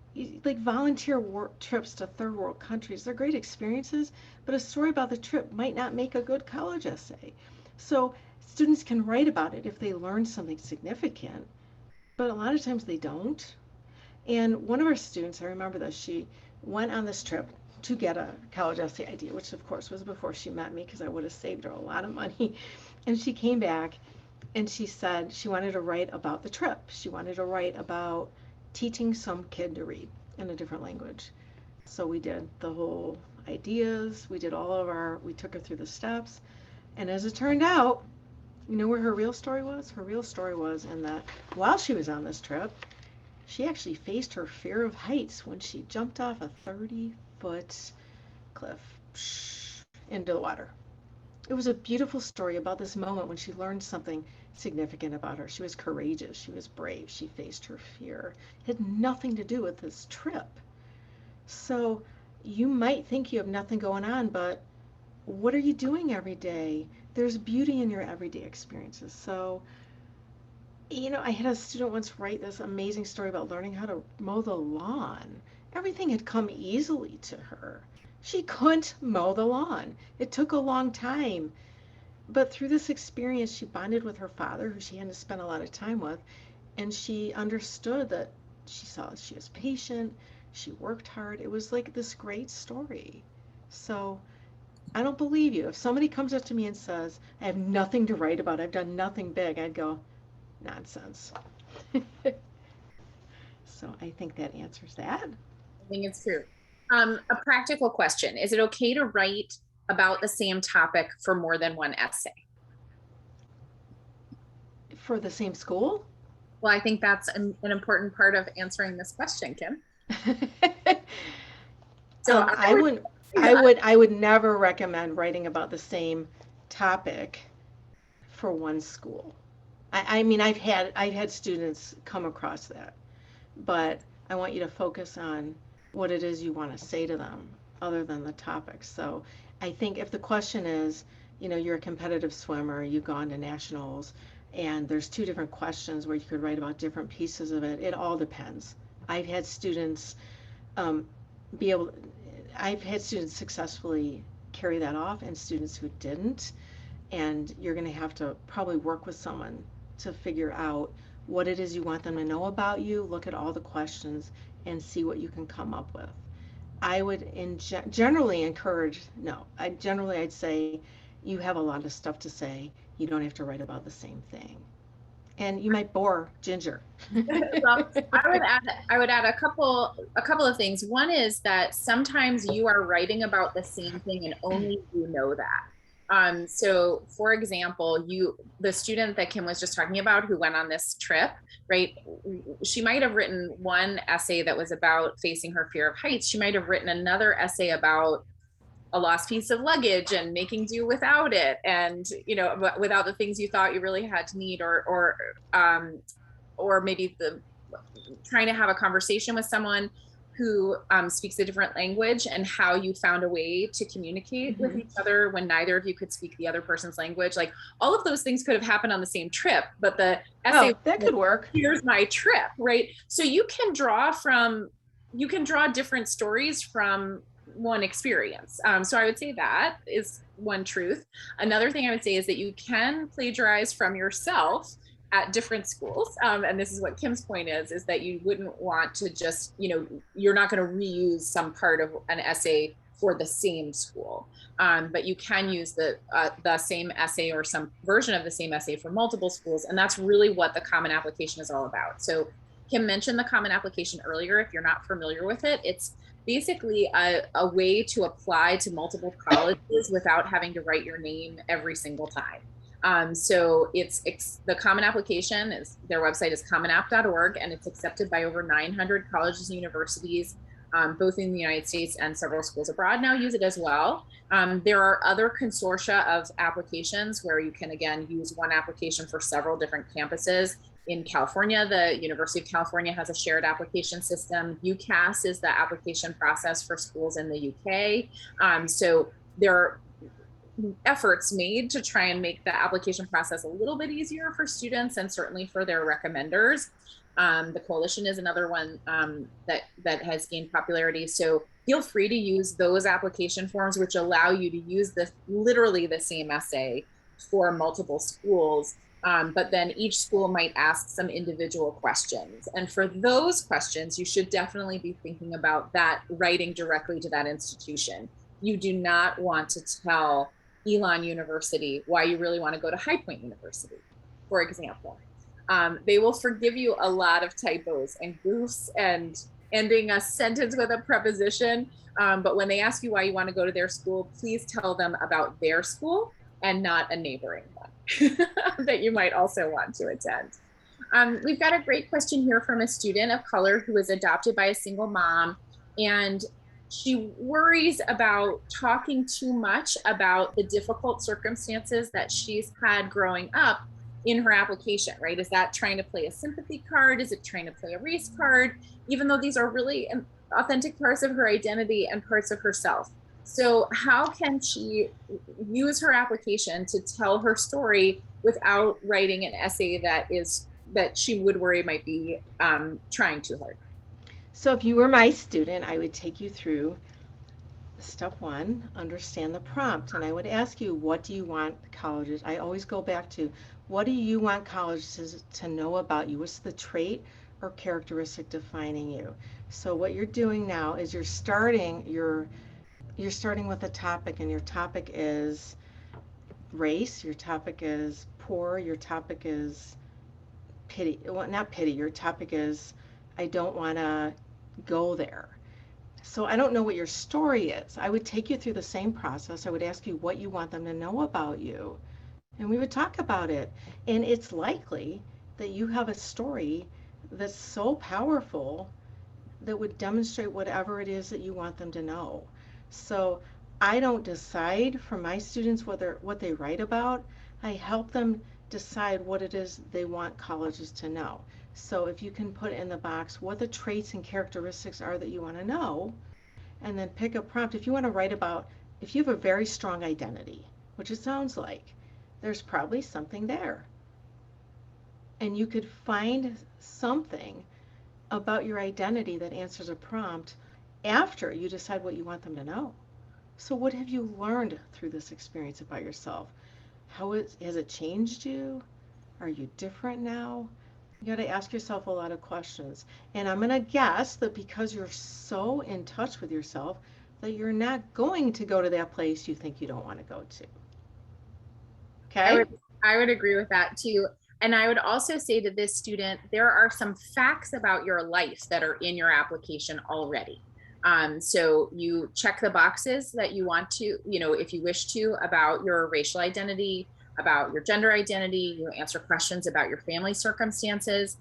like volunteer work trips to third world countries. They're great experiences, but a story about the trip might not make a good college essay. So students can write about it if they learn something significant, but a lot of times they don't. And one of our students, I remember this, she went on this trip to get a college essay idea, which of course was before she met me because I would have saved her a lot of money. And she came back and she said she wanted to write about the trip. She wanted to write about teaching some kid to read in a different language. So we did the whole ideas, we did all of our, we took her through the steps. And as it turned out, you know where her real story was? Her real story was in that while she was on this trip, she actually faced her fear of heights when she jumped off a 30-foot cliff into the water. It was a beautiful story about this moment when she learned something significant about her. She was courageous, she was brave, she faced her fear. It had nothing to do with this trip. So you might think you have nothing going on, but what are you doing every day? There's beauty in your everyday experiences. So, you know, I had a student once write this amazing story about learning how to mow the lawn. Everything had come easily to her. She couldn't mow the lawn. It took a long time. But through this experience, she bonded with her father, who she hadn't spent a lot of time with, and she understood that she saw she was patient, she worked hard. It was like this great story. So I don't believe you. If somebody comes up to me and says, I have nothing to write about, I've done nothing big, I'd go, nonsense. So I think that answers that. I think it's true. A practical question. Is it okay to write about the same topic for more than one essay? For the same school? Well, I think that's an important part of answering this question, Kim. So I would, I would never recommend writing about the same topic for one school. I mean, I've had students come across that, but I want you to focus on what it is you want to say to them other than the topic. So I think if the question is, you're a competitive swimmer, you've gone to nationals, and there's two different questions where you could write about different pieces of it, it all depends. I've had students um, be able, I've had students successfully carry that off and students who didn't. And you're going to have to probably work with someone to figure out what it is you want them to know about you, look at all the questions, and see what you can come up with. I would generally encourage, no, I'd say you have a lot of stuff to say. You don't have to write about the same thing. And you might bore Ginger. well, I would add a couple of things. One is that sometimes you are writing about the same thing and only you know that. So for example, the student that Kim was just talking about who went on this trip, right? She might have written one essay that was about facing her fear of heights. She might have written another essay about a lost piece of luggage and making do without it, and without the things you thought you really had to need, or maybe trying to have a conversation with someone who speaks a different language, and how you found a way to communicate with Mhm. each other when neither of you could speak the other person's language. Like, all of those things could have happened on the same trip, but the essay Oh, that was, could work. here's my trip, right? So you can draw different stories from one experience. So I would say that is one truth. Another thing I would say is that you can plagiarize from yourself at different schools. And this is what Kim's point is that you wouldn't want to just, you're not going to reuse some part of an essay for the same school. But you can use the same essay or some version of the same essay for multiple schools. And that's really what the Common Application is all about. So Kim mentioned the Common Application earlier. If you're not familiar with it, it's basically a way to apply to multiple colleges without having to write your name every single time. So it's the Common Application is, their website is commonapp.org, and it's accepted by over 900 colleges and universities, both in the United States, and several schools abroad now use it as well. There are other consortia of applications where you can, again, use one application for several different campuses. In California, the University of California has a shared application system. UCAS is the application process for schools in the UK. So there are efforts made to try and make the application process a little bit easier for students, and certainly for their recommenders. The coalition is another one that has gained popularity. So feel free to use those application forms, which allow you to use literally the same essay for multiple schools. But then each school might ask some individual questions. And for those questions, you should definitely be thinking about that, writing directly to that institution. You do not want to tell Elon University why you really want to go to High Point University, for example. They will forgive you a lot of typos and goofs and ending a sentence with a preposition. But when they ask you why you want to go to their school, please tell them about their school and not a neighboring one that you might also want to attend. We've got a great question here from a student of color who was adopted by a single mom, and she worries about talking too much about the difficult circumstances that she's had growing up in her application, right? Is that trying to play a sympathy card? Is it trying to play a race card? Even though these are really authentic parts of her identity and parts of herself. So how can she use her application to tell her story without writing an essay that she would worry might be trying too hard? So if you were my student, I would take you through step one, understand the prompt. And I would ask you, what do you want colleges? I always go back to, what do you want colleges to know about you? What's the trait or characteristic defining you? So what you're doing now is you're starting with a topic, and your topic is race, your topic is poor, your topic is pity, well, not pity, your topic is I don't want to go there. So I don't know what your story is. I would take you through the same process. I would ask you what you want them to know about you, and we would talk about it. And it's likely that you have a story that's so powerful that would demonstrate whatever it is that you want them to know. So I don't decide for my students what they write about. I help them decide what it is they want colleges to know. So if you can put in the box what the traits and characteristics are that you want to know, and then pick a prompt. If you want to write about, if you have a very strong identity, which it sounds like, there's probably something there. And you could find something about your identity that answers a prompt after you decide what you want them to know. So what have you learned through this experience about yourself? Has it changed you? Are you different now? You got to ask yourself a lot of questions. And I'm going to guess that because you're so in touch with yourself, that you're not going to go to that place you think you don't want to go to. I Okay? would I would agree with that too. And I would also say to this student, there are some facts about your life that are in your application already. So you check the boxes that you want to, if you wish to, about your racial identity, about your gender identity, you answer questions about your family circumstances.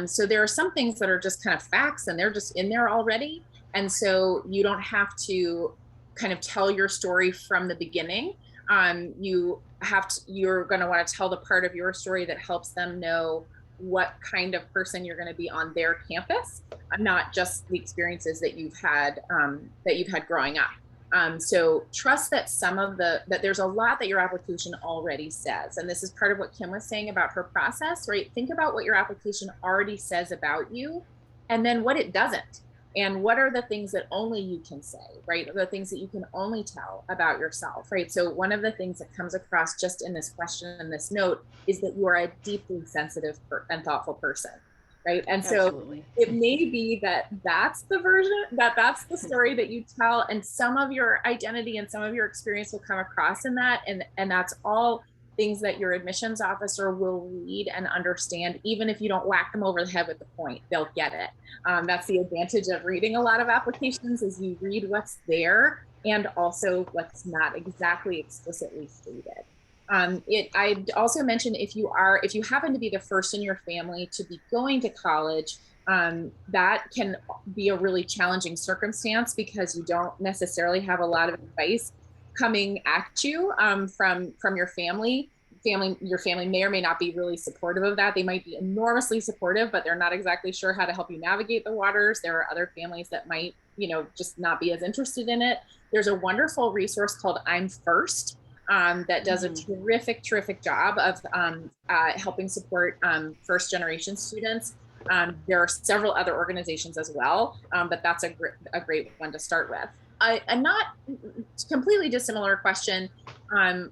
So there are some things that are just kind of facts and they're just in there already. And so you don't have to kind of tell your story from the beginning. You're going to want to tell the part of your story that helps them know what kind of person you're going to be on their campus, not just the experiences that you've had growing up. So trust that that there's a lot that your application already says. And this is part of what Kim was saying about her process, right? Think about what your application already says about you and then what it doesn't. And what are the things that only you can say, right? The things that you can only tell about yourself, right? So one of the things that comes across just in this question and this note is that you are a deeply sensitive and thoughtful person, right? And so Absolutely. it may be that that's the story that you tell, and some of your identity and some of your experience will come across in that, and that's all things that your admissions officer will read and understand. Even if you don't whack them over the head with the point, they'll get it. That's the advantage of reading a lot of applications, is you read what's there and also what's not exactly explicitly stated. I'd also mention, if you happen to be the first in your family to be going to college, that can be a really challenging circumstance because you don't necessarily have a lot of advice coming at you from your family. Your family may or may not be really supportive of that. They might be enormously supportive, but they're not exactly sure how to help you navigate the waters. There are other families that might, just not be as interested in it. There's a wonderful resource called I'm First, that does a terrific job of helping support first generation students. There are several other organizations as well, but that's a great one to start with. A not completely dissimilar question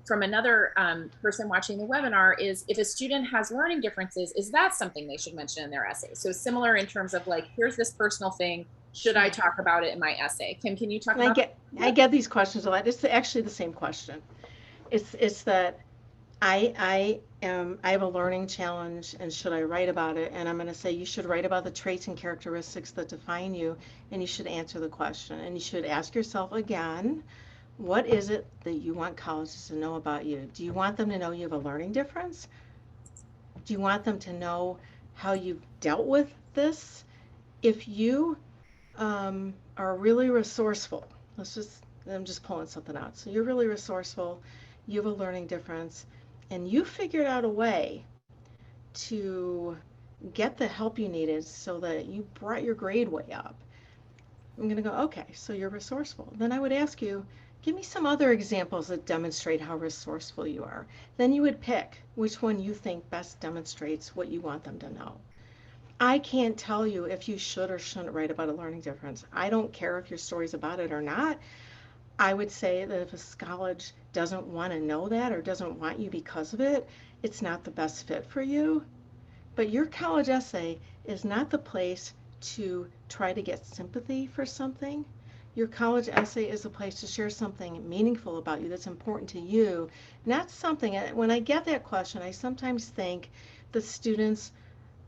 from another person watching the webinar is, if a student has learning differences, is that something they should mention in their essay? So similar in terms of like, here's this personal thing. Should I talk about it in my essay? Kim, can you talk And about that? I get these questions a lot. It's actually the same question. It's that I have a learning challenge, and should I write about it? And I'm going to say you should write about the traits and characteristics that define you, and you should answer the question. And you should ask yourself again, what is it that you want colleges to know about you? Do you want them to know you have a learning difference? Do you want them to know how you've dealt with this? If you are really resourceful, I'm just pulling something out. So you're really resourceful, you have a learning difference, and you figured out a way to get the help you needed so that you brought your grade way up. I'm going to go, okay, so you're resourceful. Then I would ask you, give me some other examples that demonstrate how resourceful you are. Then you would pick which one you think best demonstrates what you want them to know. I can't tell you if you should or shouldn't write about a learning difference. I don't care if your story's about it or not. I would say that if a college doesn't want to know that or doesn't want you because of it, it's not the best fit for you. But your college essay is not the place to try to get sympathy for something. Your college essay is a place to share something meaningful about you that's important to you, not something. When I get that question, I sometimes think the students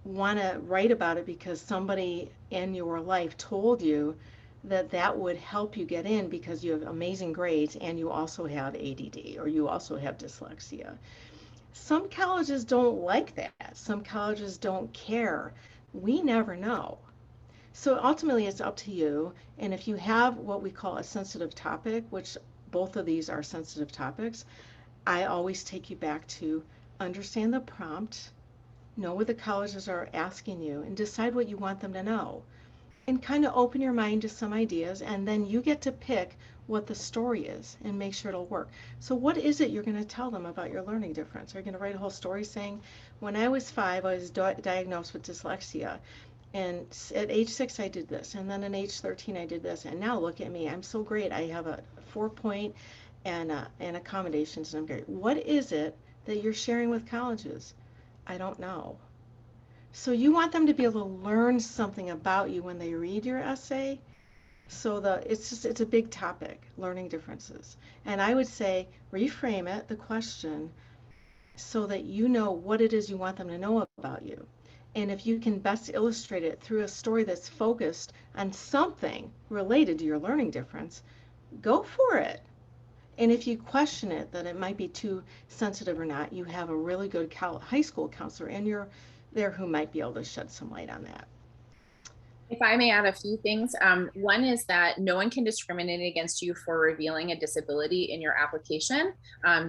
want to write about it because somebody in your life told you that that would help you get in because you have amazing grades and you also have ADD or you also have dyslexia. Some colleges don't like that. Some colleges don't care. We never know. So ultimately, it's up to you. And if you have what we call a sensitive topic, which both of these are sensitive topics, I always take you back to understand the prompt, know what the colleges are asking you, and decide what you want them to know. And kind of open your mind to some ideas, and then you get to pick what the story is and make sure it'll work. So, what is it you're going to tell them about your learning difference? Are you going to write a whole story saying, when I was 5, I was diagnosed with dyslexia, and at age 6 I did this, and then at age 13 I did this, and now look at me, I'm so great, I have a 4 point and accommodations, and I'm great. What is it that you're sharing with colleges? I don't know. So you want them to be able to learn something about you when they read your essay. So it's a big topic, learning differences. And I would say reframe it, the question, so that you know what it is you want them to know about you. And if you can best illustrate it through a story that's focused on something related to your learning difference, go for it. And if you question it, that it might be too sensitive or not, you have a really good high school counselor in your there who might be able to shed some light on that. If I may add a few things, one is that no one can discriminate against you for revealing a disability in your application.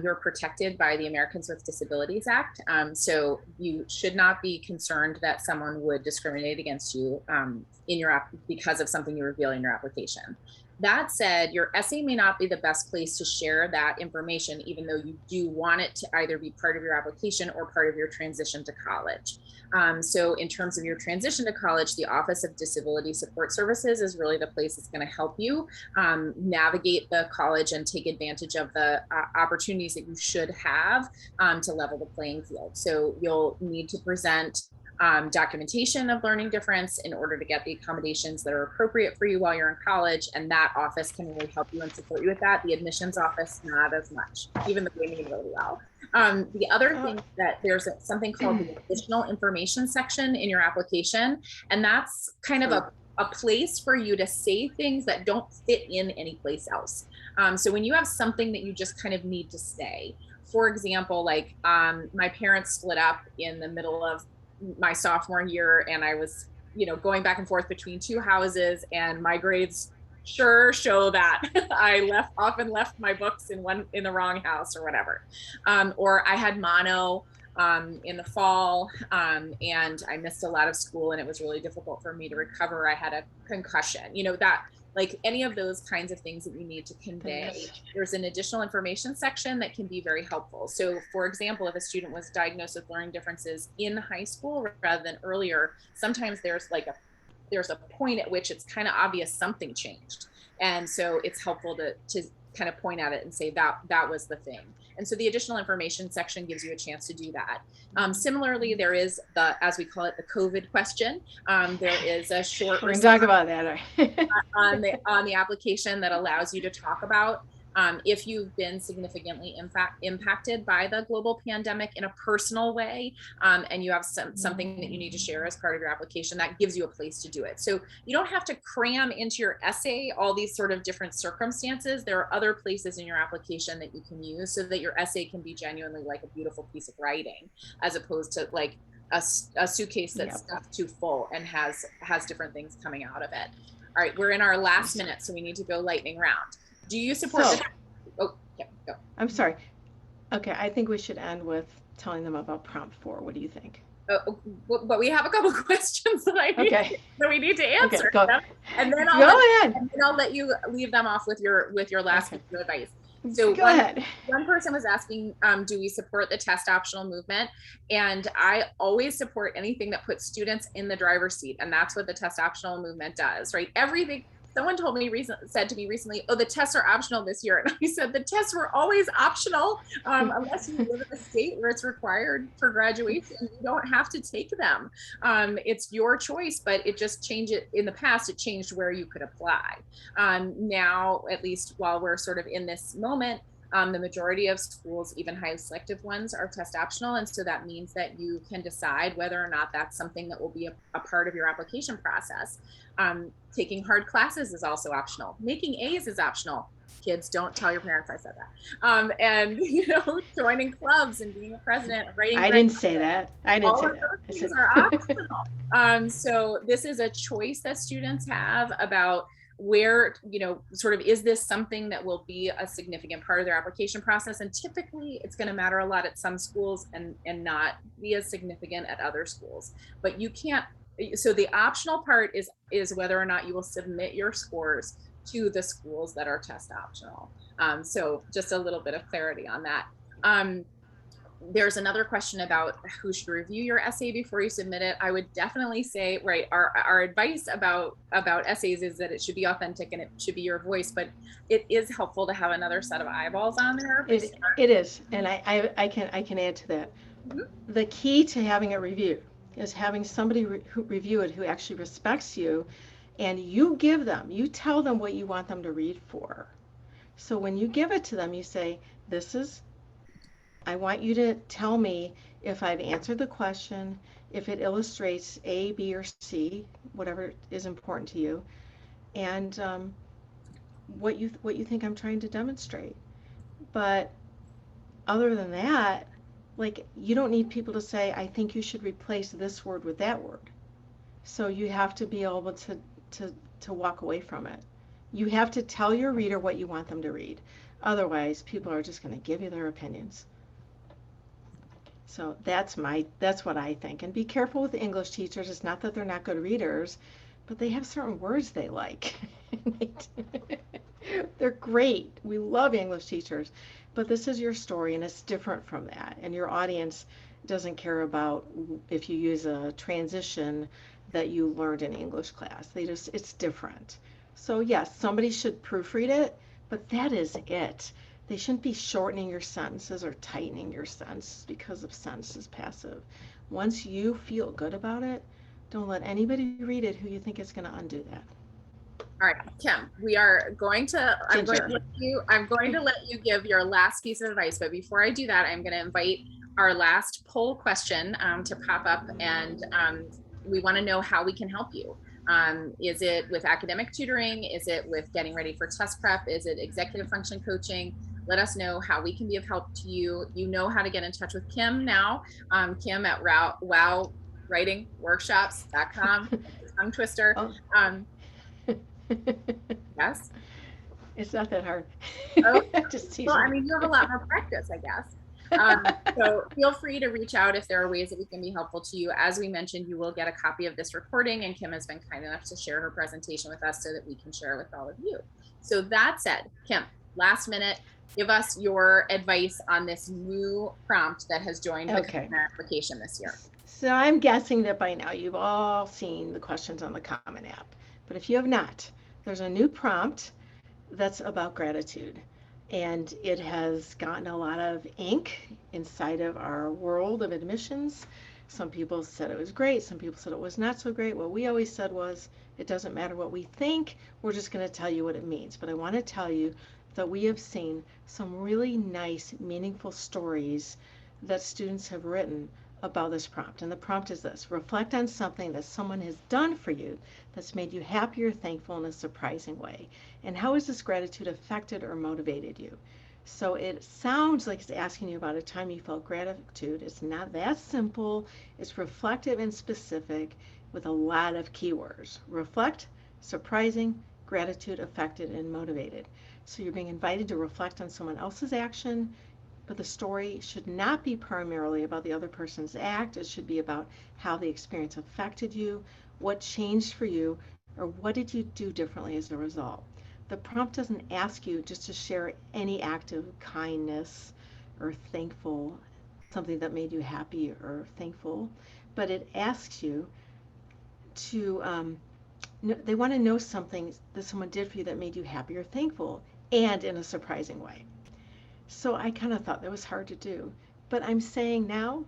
You're protected by the Americans with Disabilities Act. So you should not be concerned that someone would discriminate against you in your app because of something you reveal in your application. That said, your essay may not be the best place to share that information, even though you do want it to either be part of your application or part of your transition to college. So in terms of your transition to college, the Office of Disability Support Services is really the place that's going to help you navigate the college and take advantage of the opportunities that you should have to level the playing field. So you'll need to present documentation of learning difference in order to get the accommodations that are appropriate for you while you're in college. And that office can really help you and support you with that. The admissions office, not as much, even though they mean really well. The other thing that there's something called the additional information section in your application. And that's kind of a place for you to say things that don't fit in any place else. So when you have something that you just kind of need to say, for example, like my parents split up in the middle of my sophomore year, and I was, going back and forth between two houses, and my grades sure show that I often left my books in the wrong house or whatever. Or I had mono in the fall, and I missed a lot of school, and it was really difficult for me to recover. I had a concussion, that like any of those kinds of things that you need to convey. There's an additional information section that can be very helpful. So for example, if a student was diagnosed with learning differences in high school rather than earlier, sometimes there's a point at which it's kind of obvious something changed. And so it's helpful to kind of point at it and say that was the thing. And so the additional information section gives you a chance to do that. Similarly, there is as we call it, the COVID question. There is a short We're going to talk about that on the application that allows you to talk about if you've been significantly impacted by the global pandemic in a personal way, and you have something that you need to share as part of your application, that gives you a place to do it. So you don't have to cram into your essay all these sort of different circumstances. There are other places in your application that you can use so that your essay can be genuinely like a beautiful piece of writing, as opposed to like a suitcase that's stuffed too full and has different things coming out of it. All right, we're in our last minute, so we need to go lightning round. Do you support this? Oh, yeah, go. I'm sorry. Okay, I think we should end with telling them about prompt 4. What do you think? But we have a couple of questions that we need to answer. Okay, and then I'll let you leave them off with your last piece of advice. So go ahead. One person was asking, do we support the test optional movement? And I always support anything that puts students in the driver's seat. And that's what the test optional movement does, right? Everything. Someone said to me recently, oh, the tests are optional this year. And I said, the tests were always optional unless you live in a state where it's required for graduation. You don't have to take them. It's your choice, but it just changed it. In the past, it changed where you could apply. Now, at least while we're sort of in this moment, The majority of schools, even highly selective ones, are test optional. And so that means that you can decide whether or not that's something that will be a part of your application process. Taking hard classes is also optional. Making A's is optional. Kids, don't tell your parents I said that. And, joining clubs and being a president, writing I grants, didn't say that. I didn't all say of that. those things are optional. So this is a choice that students have about where, sort of, is this something that will be a significant part of their application process? And typically it's going to matter a lot at some schools and not be as significant at other schools. But you can't, so the optional part is whether or not you will submit your scores to the schools that are test optional. So just a little bit of clarity on that. There's another question about who should review your essay before you submit it. I would definitely say, right, our advice about essays is that it should be authentic and it should be your voice, but it is helpful to have another set of eyeballs on there. It is, and I can add to that. Mm-hmm. The key to having it reviewed is having somebody who review it who actually respects you, and you tell them what you want them to read for. So when you give it to them, you say, I want you to tell me if I've answered the question, if it illustrates A, B, or C, whatever is important to you, and what you think I'm trying to demonstrate. But other than that, like, you don't need people to say, I think you should replace this word with that word. So you have to be able to walk away from it. You have to tell your reader what you want them to read. Otherwise, people are just going to give you their opinions. So that's what I think. And be careful with the English teachers. It's not that they're not good readers, but they have certain words they like. They're great. We love English teachers, but this is your story and it's different from that. And your audience doesn't care about if you use a transition that you learned in English class. It's different. So yes, somebody should proofread it, but that is it. They shouldn't be shortening your sentences or tightening your sentences because of sentences passive. Once you feel good about it, don't let anybody read it who you think is going to undo that. All right, Kim, I'm going to let you give your last piece of advice. But before I do that, I'm going to invite our last poll question to pop up. And we want to know how we can help you. Is it with academic tutoring? Is it with getting ready for test prep? Is it executive function coaching? Let us know how we can be of help to you. You know how to get in touch with Kim now. Kim at wowwritingworkshops.com. Tongue twister. Oh. Yes. It's not that hard. Oh, Just teasing. well, I mean, you have a lot more practice, I guess. So feel free to reach out if there are ways that we can be helpful to you. As we mentioned, you will get a copy of this recording, and Kim has been kind enough to share her presentation with us so that we can share with all of you. So that said, Kim, last minute, give us your advice on this new prompt that has joined the application this year. So I'm guessing that by now you've all seen the questions on the Common App. But if you have not, there's a new prompt that's about gratitude. And it has gotten a lot of ink inside of our world of admissions. Some people said it was great. Some people said it was not so great. What we always said was, it doesn't matter what we think. We're just going to tell you what it means. But I want to tell you that we have seen some really nice, meaningful stories that students have written about this prompt. And the prompt is this: reflect on something that someone has done for you that's made you happy or thankful in a surprising way. And how has this gratitude affected or motivated you? So it sounds like it's asking you about a time you felt gratitude. It's not that simple. It's reflective and specific with a lot of keywords. Reflect, surprising, gratitude, affected, and motivated. So you're being invited to reflect on someone else's action, but the story should not be primarily about the other person's act. It should be about how the experience affected you, what changed for you, or what did you do differently as a result. The prompt doesn't ask you just to share any act of kindness or thankful, something that made you happy or thankful, but it asks you to, they want to know something that someone did for you that made you happy or thankful, and in a surprising way. So I kind of thought that was hard to do, but I'm saying now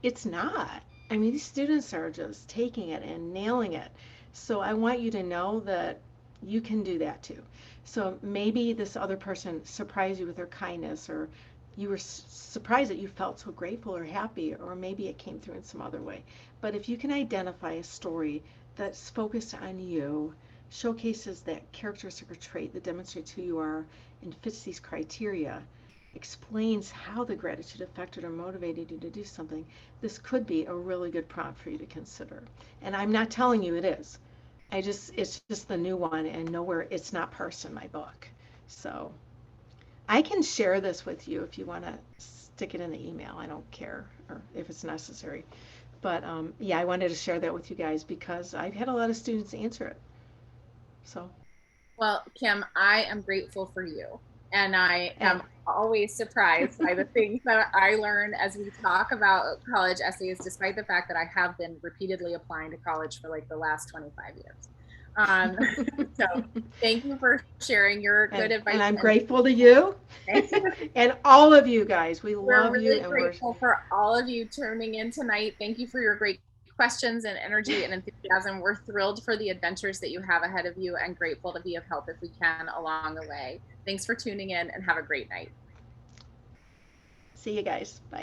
it's not. I mean, these students are just taking it and nailing it. So I want you to know that You can do that too. So maybe this other person surprised you with their kindness, or you were surprised that you felt so grateful or happy, or maybe it came through in some other way. But if you can identify a story that's focused on you, showcases that characteristic or trait that demonstrates who you are and fits these criteria, explains how the gratitude affected or motivated you to do something, this could be a really good prompt for you to consider. And I'm not telling you it is. It's just the new one, and nowhere, it's not parsed in my book. So I can share this with you if you want to stick it in the email. I don't care, or if it's necessary. But yeah, I wanted to share that with you guys because I've had a lot of students answer it. So, Well, Kim, I am grateful for you. And I and am always surprised by the things that I learn as we talk about college essays, despite the fact that I have been repeatedly applying to college for like the last 25 years. Um, so thank you for sharing your good and advice. I'm And grateful to you thank you. and all of you guys. We We're love you, really and we're grateful for all of you tuning in tonight. Thank you for your great questions and energy and enthusiasm. We're thrilled for the adventures that you have ahead of you and grateful to be of help if we can along the way. Thanks for tuning in and have a great night. see you guys. Bye.